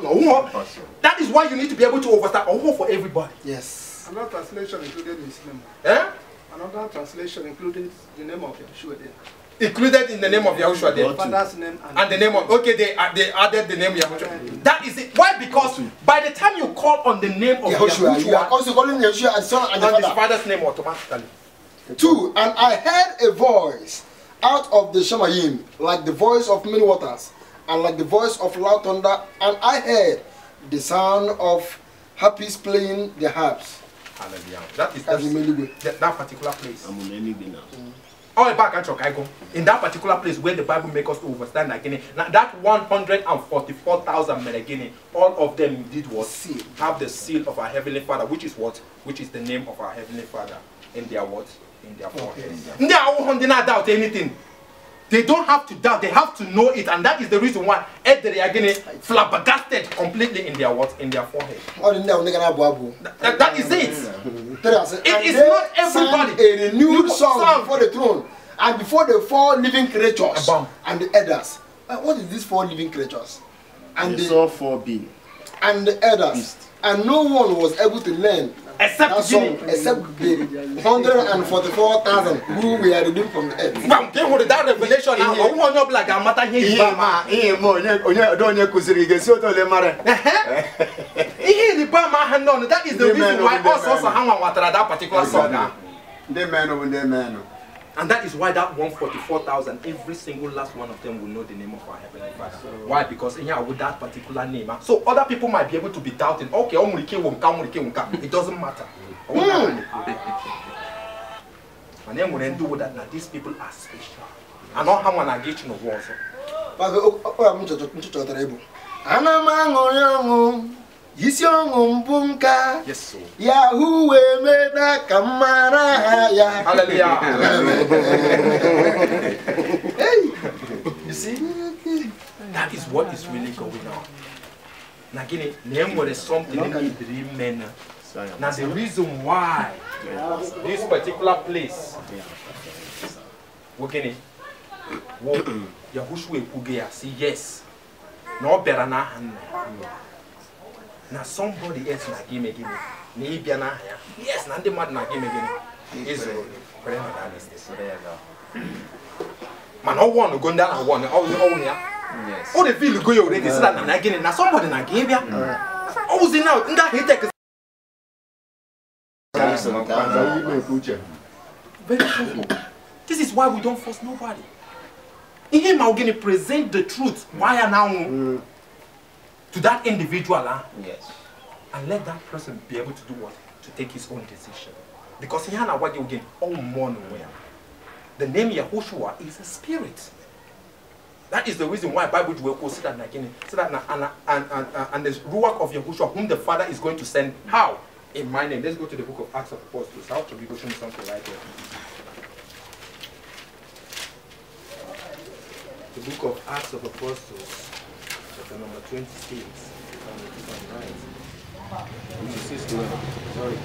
that is why you need to be able to understand for everybody. Yes. Another translation included his name. Another translation included the name of Yahushua there. Included in the name of Yahushua there. Father's name and the name of, okay, they added the name Yahushua. That is it. Why? Because by the time you call on the name of Yahushua, you are also calling Yahushua and son and his father's name automatically. 2. And I heard a voice out of the Shemayim, like the voice of many waters, and like the voice of loud thunder, and I heard the sound of harpists playing their harps. Hallelujah. That is that particular place. All back and I go in that particular place where the Bible makes us to understand again. Now that 144,000 men again, all of them did what? Seal. Have the seal of our Heavenly Father, which is what? Which is the name of our Heavenly Father in their what? In their forehead. They are not doubt anything. They don't have to doubt, they have to know it, and that is the reason why they are getting flabbergasted completely in their what? In their forehead. That is it. It is not everybody. A renewed song before the throne and before the 4 living creatures and the elders. What is these 4 living creatures? And they saw 4 beings. And the elders. And no one was able to learn except that song except the 144,000 who we are redeemed from the earth. That revelation now. That is the reason why us also hang on that particular song. And that is why that 144,000, every single last one of them will know the name of our Heavenly Father. Why? Because in here with that particular name. So other people might be able to be doubting, okay, it doesn't matter. And then we do that now, these people are special. And not how I get in the war. Yes, so. Yahweh made kamara ya. Hallelujah. Hey, you see, that is what is really going on. Now, again, name was something in the dream. Now, the reason why this particular place, okay, Yahushua Pugea, say yes, no better na. Now somebody else na give me. Yes, na the mad na give me. Israel. Man, all one go down and one. All here. Yes. All the feel go already. So that na again. Now somebody na give ya. Oh, see now. That he take. Very simple. This is why we don't force nobody. In him, I'm going to present the truth. Why are now? To that individual, yes, and let that person be able to do what? To take his own decision. Because he had what you get all morning where the name Yahushua is a spirit. That is the reason why Bible will say that again. So that and the ruach of Yahushua, whom the Father is going to send. How? In my name. Let's go to the book of Acts of Apostles. How to be going something right here. The book of Acts of Apostles. Chapter number 26. Sorry.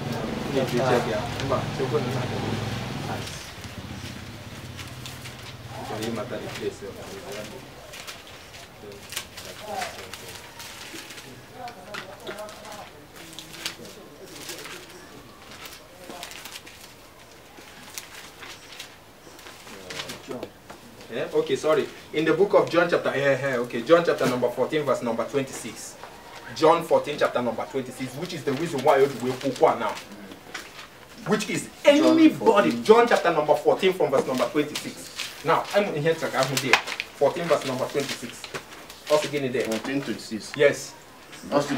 Yeah? Okay, sorry. In the book of John chapter, okay, John chapter number 14, verse number 26. John 14, chapter number 26, which is the reason why we are now. Which is anybody. John chapter number 14 from verse number 26. Now, I'm in here, 14 verse number 26. Also again in there. 14:26. Yes. But the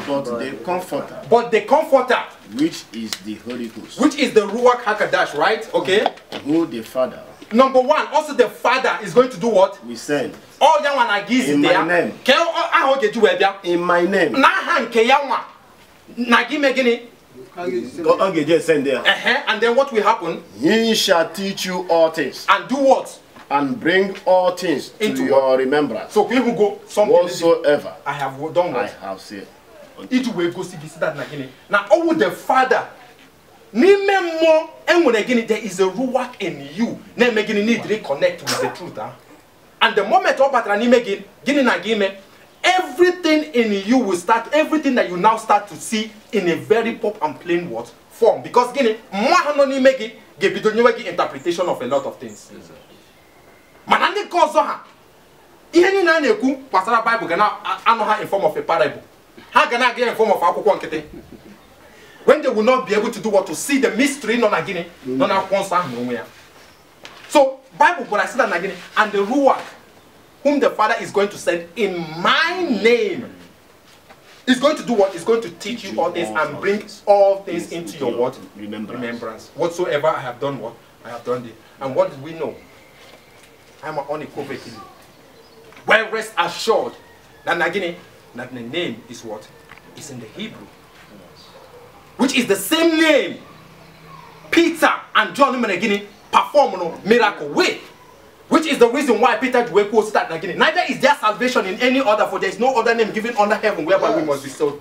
Comforter. But the Comforter. Which is the Holy Ghost. Which is the Ruach HaKodesh, right? Okay. Who the Father. Number one, also the Father is going to do what? We send. All that one I give in there. my name. In my name. Okay, just send there. And then what will happen? He shall teach you all things. And do what? And bring all things into your remembrance. So we will go something whatsoever I have done what? I have said. It will go see that now. Oh, the Father. There is a ruach in you. Need to reconnect with the truth. And the moment everything in you will start, everything that you now start to see in a very pop and plain word form. Because interpretation of a lot of things. Manandi kozo ihe ni na na-ekwu pasara Bible gana anọ ha in form of a parable. Ha gana get in form of akwụkwọ nkịtị. When they will not be able to do what, to see the mystery no na gini no na akwụkwọ ahụ onwe ya. So Bible but I said that na gini, and the Ruach whom the Father is going to send in my name is going to do what? Is going to teach you all this and bring all things into your what? Remembrance. Whatsoever I have done, what? I have done it. And what did we know? I'm unequivocally. Well, rest assured that the name is what? It's in the Hebrew. Which is the same name Peter and John performed a miracle with. Which is the reason why Peter start again. Neither is there salvation in any other, for there is no other name given under heaven whereby we must be saved.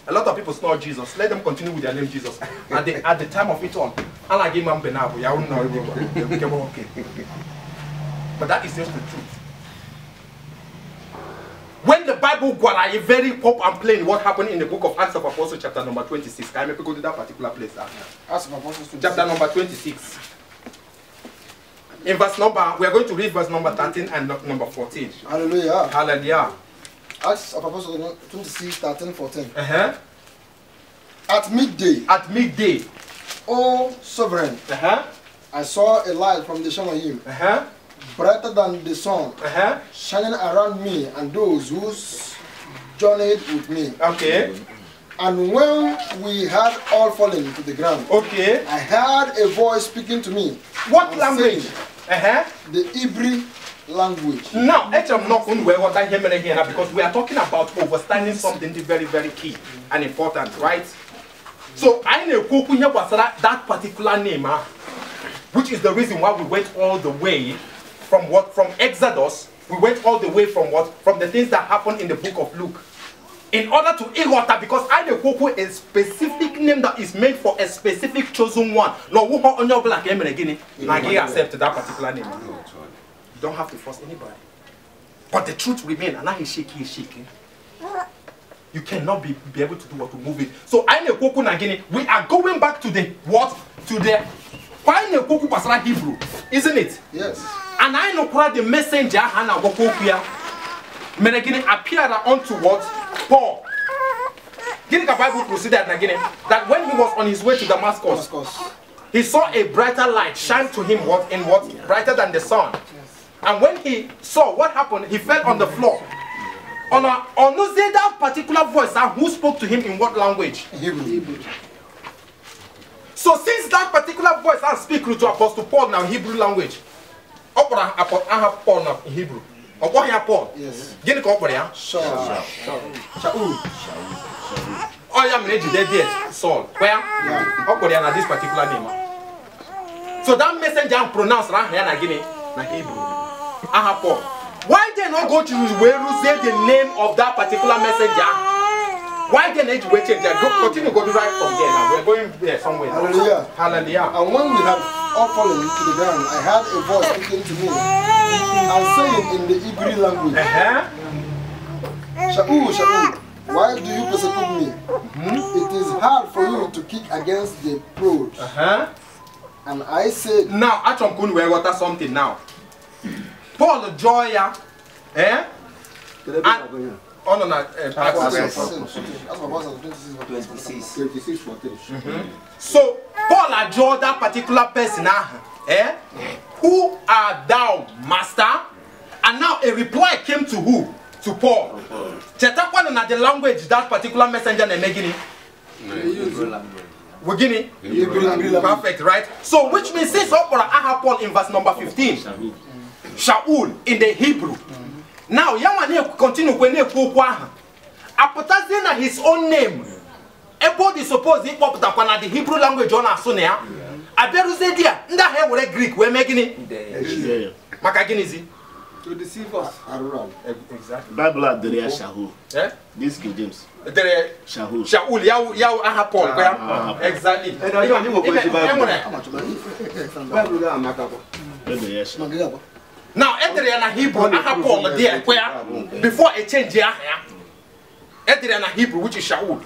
A lot of people snore Jesus. Let them continue with their name Jesus. At the time of it all, but that is just the truth. When the Bible got a very pop and plain what happened in the book of Acts of Apostles chapter number 26. Can I go to that particular place? Acts of Apostles chapter number 26. In verse number, we are going to read verse number 13 and number 14. Hallelujah. Hallelujah. Acts of Apostles 26, 13, 14. At midday. At midday. O sovereign. I saw a light from the Shemayim. Brighter than the sun. Shining around me and those who journeyed with me. Okay. And when we had all fallen to the ground, okay, I heard a voice speaking to me. What language? The Hebrew language. Now, I'm not going to what I hear here because we are talking about understanding something very, very key and important, right? So I know that particular name, which is the reason why we went all the way from what? From Exodus. We went all the way from what? From the things that happened in the book of Luke. In order to Igota, because I know a specific name that is made for a specific chosen one. No, who on your black name again? Accept that particular name. You don't have to force anybody. But the truth remains, and now he's shaking. You cannot be able to do what to move it. So I know we are going back to the what? To the Hebrew, isn't it? Yes. And I know the messenger Hannah appeared unto what? Paul. The Bible proceeded that when he was on his way to Damascus, he saw a brighter light shine to him brighter than the sun. And when he saw what happened, he fell on the floor. On that particular voice, who spoke to him in what language? Hebrew. So since that particular voice I speak to Apostle Paul now Hebrew language, I have Paul now in Hebrew. Paul. Yes. Shaul. Oh, yeah, dead Saul. Where? This particular name. So that messenger pronounced Hebrew. I have Paul. Why they not go to where you say the name of that particular messenger? Why they need to wait change? Continue to go right from there now. We're going there somewhere. Hallelujah. Hallelujah. And when we had all fallen to the ground, I heard a voice speaking to me and saying in the Hebrew language, Shaul, Shaul, why do you persecute me? It is hard for you to kick against the prods. And I said, now, I want to something now. Paul Joya, and on So Paul adjured that particular person, who art thou, master? And now a reply came to who? To Paul. Chetakwan na the language that particular messenger na megini. Wigini. Perfect, right? So which means since Opera Aha Paul in verse number 15. Shaul in the Hebrew. Now Yamane continue when they kwa. Apotazina his own name. Everybody suppose he popped up on the Hebrew language on Asunia. Aberuzedia, nda he were Greek, we megini. Makaginizi. To deceive us. Exactly. Bible are there Shaul. This King James. There Shaul. Shaul yaw aha Paul. Exactly. Now Edriana Hebrew aha Paul there where before a change here. Edriana Hebrew which is Shaul.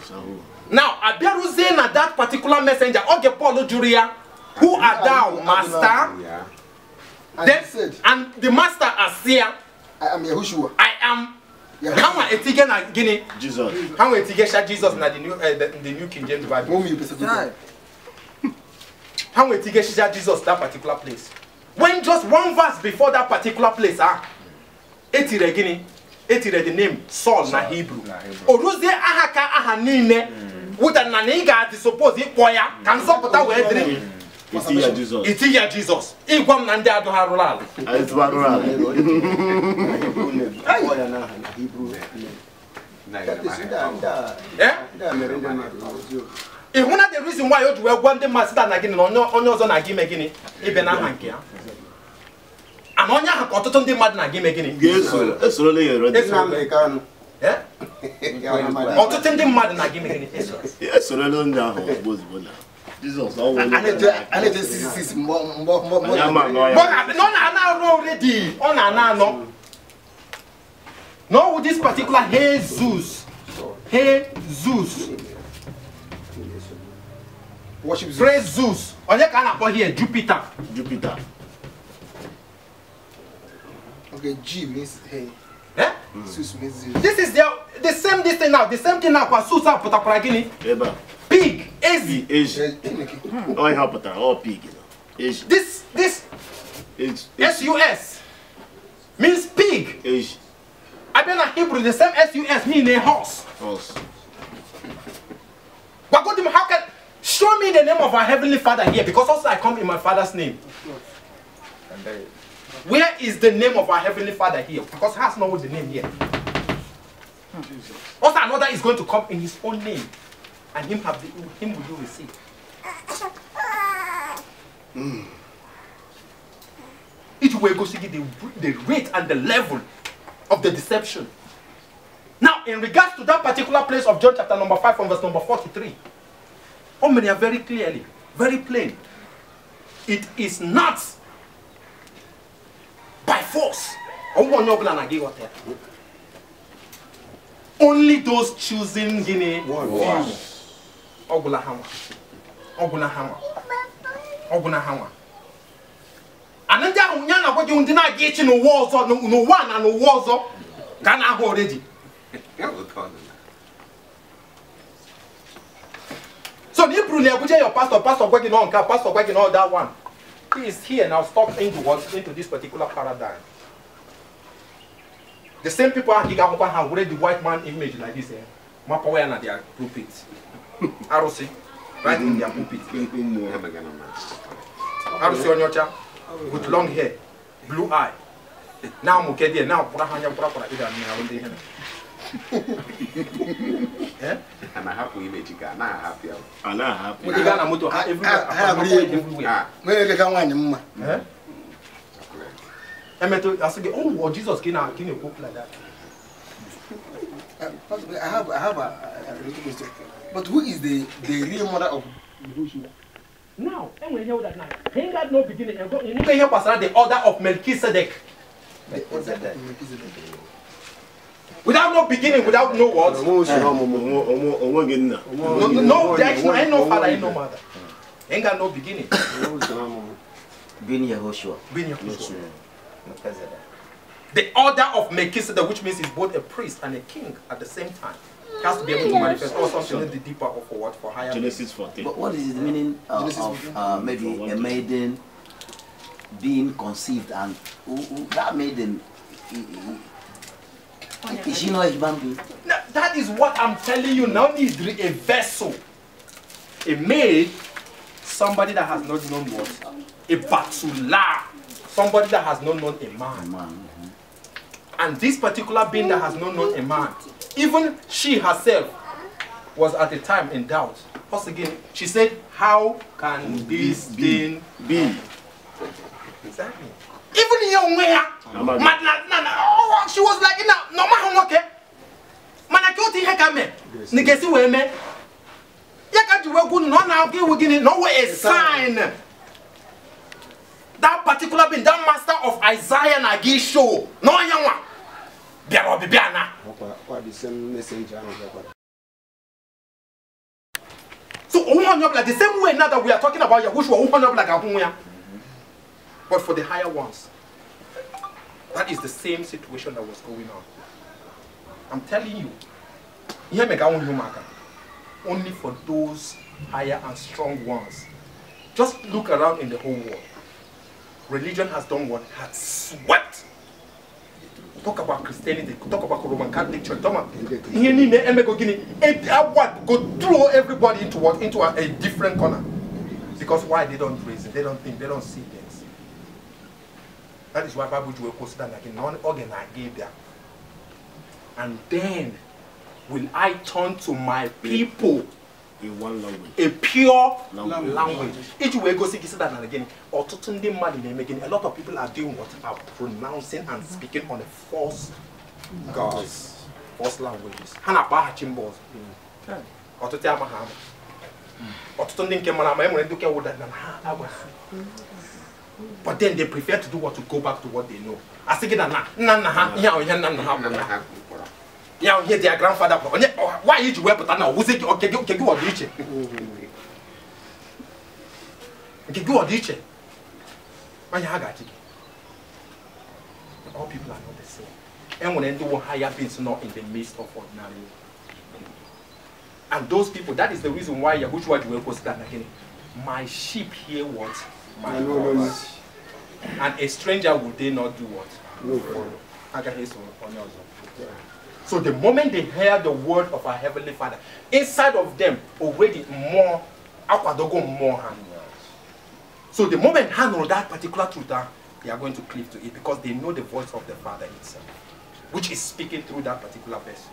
Now Aberuzena that particular messenger okay Paul Juria who are thou master? Then, and the master Asia, I am Yahushua. I am. How am I taking Guinea? Jesus. How am I taking Jesus in the New King James Bible? How am I taking Jesus that particular place? When just one verse before that particular place, etire Guinea, etire the name Saul na Hebrew. Oruze ahaka ahanine. Would an naniga suppose it boya can support our wedding. It's here Jesus. It's here Jesus. Igwam nande ado harulal. It's harulal. If one of the reason why you were one the master again on your zone again again, even a hanky. And on your cotton the mad again again. Yes, it's only a red American. Yeah? Or to tend the mad again again. Yes, so I don't know. Jesus, always. I need to see more. No, already. No, this particular Jesus. Worship Zeus. Praise Zeus. On your can call here Jupiter. Okay, G means hey. Eh? Zeus means Zeus. This is the same this thing now. The same thing now. Susa Potapragini. Pig. Easy. Oh, help it. Oh, pig. This S-U-S means pig. I been a Hebrew. The same S-U-S mean a horse. But God, how can show me the name of our heavenly Father here? Because also I come in my Father's name. Where is the name of our heavenly Father here? Because he has not the name here. Also another is going to come in his own name, and him will you receive. It will go see the rate and the level of the deception. Now, in regards to that particular place of John chapter number 5 from verse number 43, how many are very clearly, very plain? It is not by force. Only those choosing Guinea. Ogulahama. And then Yana what you deny getting no walls or no one and no walls up. Can I already? So you prune your pastor working on pastor working on that one. He is here now stop into this particular paradigm. The same people have already the white man image like this. Mapawa and their pulpit. Arosi, right in their pulpit. Arosi on your child with long hair, blue eye. Now Mukedi, now Purahanya Purapura. And I have to image it. I'm not happy. I'm not happy. Oh, Jesus can you cook like that? I have a little question. But who is the real mother of Yahushua? Now, and we hear that now. He got no beginning. You can hear the order of Melchizedek. Without no beginning, without no words. No, there ain't no father, ain't no mother. Ain't got no beginning. Being Yahushua. Being Yahushua. The order of Melchizedek, which means he's both a priest and a king at the same time. He has to be able to manifest or something in the deeper or for what? For higher. Genesis 14. But what is the meaning of maybe a maiden being conceived and that maiden? Is she not a human being? That is what I'm telling you. Now need a vessel, a maid, somebody that has not known what? A batula, somebody that has not known a man. And this particular being that has not known a man, even she herself was at the time in doubt. Once again, she said, how can this thing be? Exactly. Even young where she was like, no man okay. Man I can't think I me. Negesi we me. Ya ka ju we go no na okay we gini no way a sign. That particular being, that master of Isaiah na give show. No yanwa. Bia obi bia na. What the same messenger. So like the same way now that we are talking about Yahushua, like a but for the higher ones. That is the same situation that was going on. I'm telling you, only for those higher and strong ones. Just look around in the whole world. Religion has done what? Has swept. Talk about Christianity, talk about Roman Catholic Church, go throw everybody into what? Into a different corner. Because why? They don't reason, they don't think, they don't see things. That is why Bible will consider like non-organ I gave there. And then will I turn to my people in one language, a pure language. Each way go see that and again, or to turn them mad in again. A lot of people are doing what? Are pronouncing and speaking on a false gods, false languages. Hana ba chimbos. Or to tell Mahama. Or to turn them Kemana, do care what that. But then they prefer to do what? To go back to what they know. I say that yeah, here their grandfather. Why did you wear but now? Who's it? Okay, go or ditch it. Okay, go or ditch it. All people are not the same. And when they do higher beings not in the midst of ordinary. And those people, that is the reason why Yahushua was that again. My sheep hear what? My voice. And a stranger would they not do what? No follow. So the moment they hear the word of our Heavenly Father, inside of them already more hand. So the moment handle that particular truth, they are going to cleave to it because they know the voice of the Father itself, which is speaking through that particular vessel.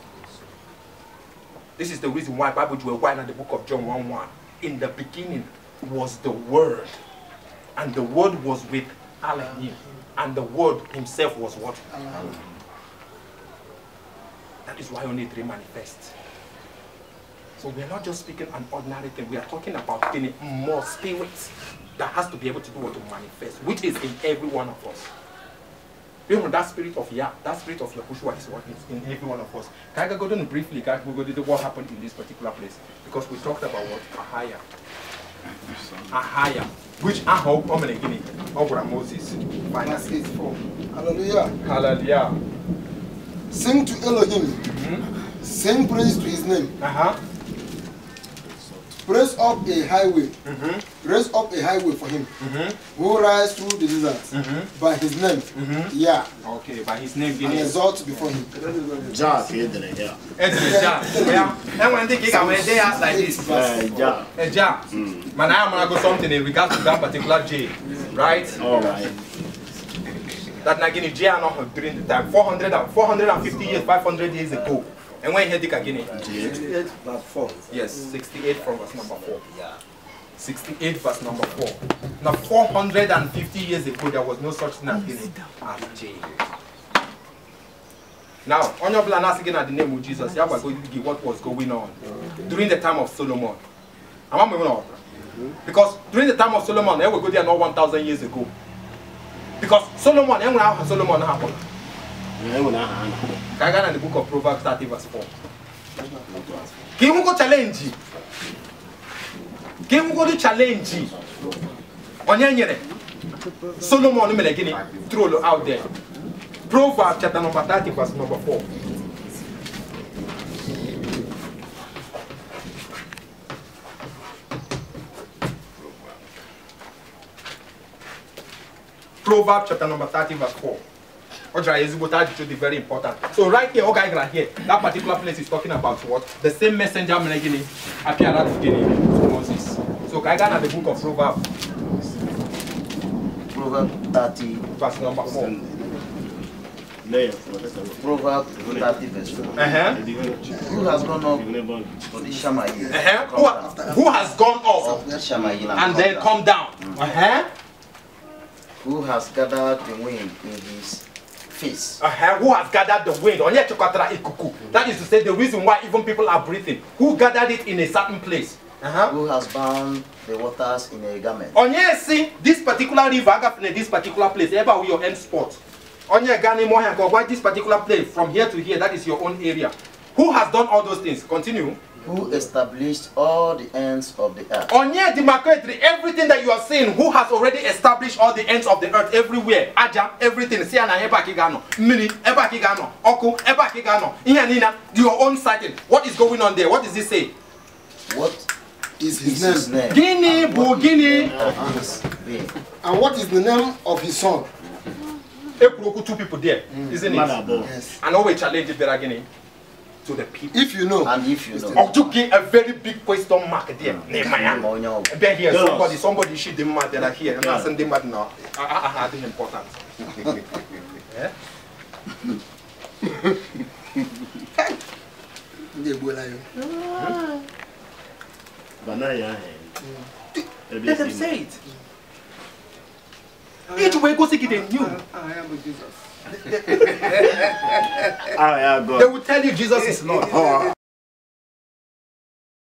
This is the reason why Bible will write in the book of John 1:1. In the beginning was the Word, and the Word was with Elohim, and the Word himself was what? That is why only three manifest. So we are not just speaking an ordinary thing. We are talking about getting more spirit that has to be able to do what? To manifest, which is in every one of us. Remember that spirit of that spirit of Yahushua is what is in every one of us. Can I go down briefly? Can we go to what happened in this particular place? Because we talked about what? Ahaya. Which I hope over Moses. Hallelujah. Hallelujah. Sing to Elohim. Sing praise to his name. Praise up a highway. Raise up a highway for him. Who rides through the desert. By his name. Yeah. Okay, by his name. And exalt before him. Ja, and when they get like this. Ja. Man, I'm gonna go something in regards to that particular J. Right? Alright. That Nagini J are not during the time 450 years, 500 years ago. And when he had again, 68 verse 4. Yes, 68 from verse number 4. Yeah. 68 verse number 4. Now 450 years ago there was no such thing as J. Now, on your plan again at the name of Jesus, you are going to give what was going on during the time of Solomon. Because during the time of Solomon, they will go there not 1,000 years ago. Because Solomon, Solomon happened. In the book of Proverbs 30 verse 4. Can you go challenge? Can you go to challenge? Solomon throw out there. Proverbs chapter number 30, verse number 4. Proverbs chapter number 30, verse 4. Should be very important. So right here, okay, right here, that particular place is talking about what? The same messenger appeared at the beginning to Moses. So I got the book of Proverbs. Proverbs 30, verse number 4. Proverbs 30, verse 4. Who has gone up for the Shamayim? Who has gone up and then come down? Who has gathered the wind in his face? Who has gathered the wind? That is to say, the reason why even people are breathing. Who gathered it in a certain place? Who has bound the waters in a garment? See, this particular river, this particular place, ever with your end spot. This particular place, from here to here, that is your own area. Who has done all those things? Continue. Who established all the ends of the earth? Everything that you are saying, who has already established all the ends of the earth everywhere? Aja, everything. Your own sighting. What is going on there? What does it say? What is his name? Guinea, Guinea. And what is the name of his son? 2 people there, isn't it? Yes. And always challenge it there again to the people. If you know. And if you know. Or to give a very big question mark there. There here, somebody shoot them mad there here. And that's them mad now. I think important. Let them say it. Each way go seek it in you. I am with Jesus. God. They will tell you Jesus is Lord.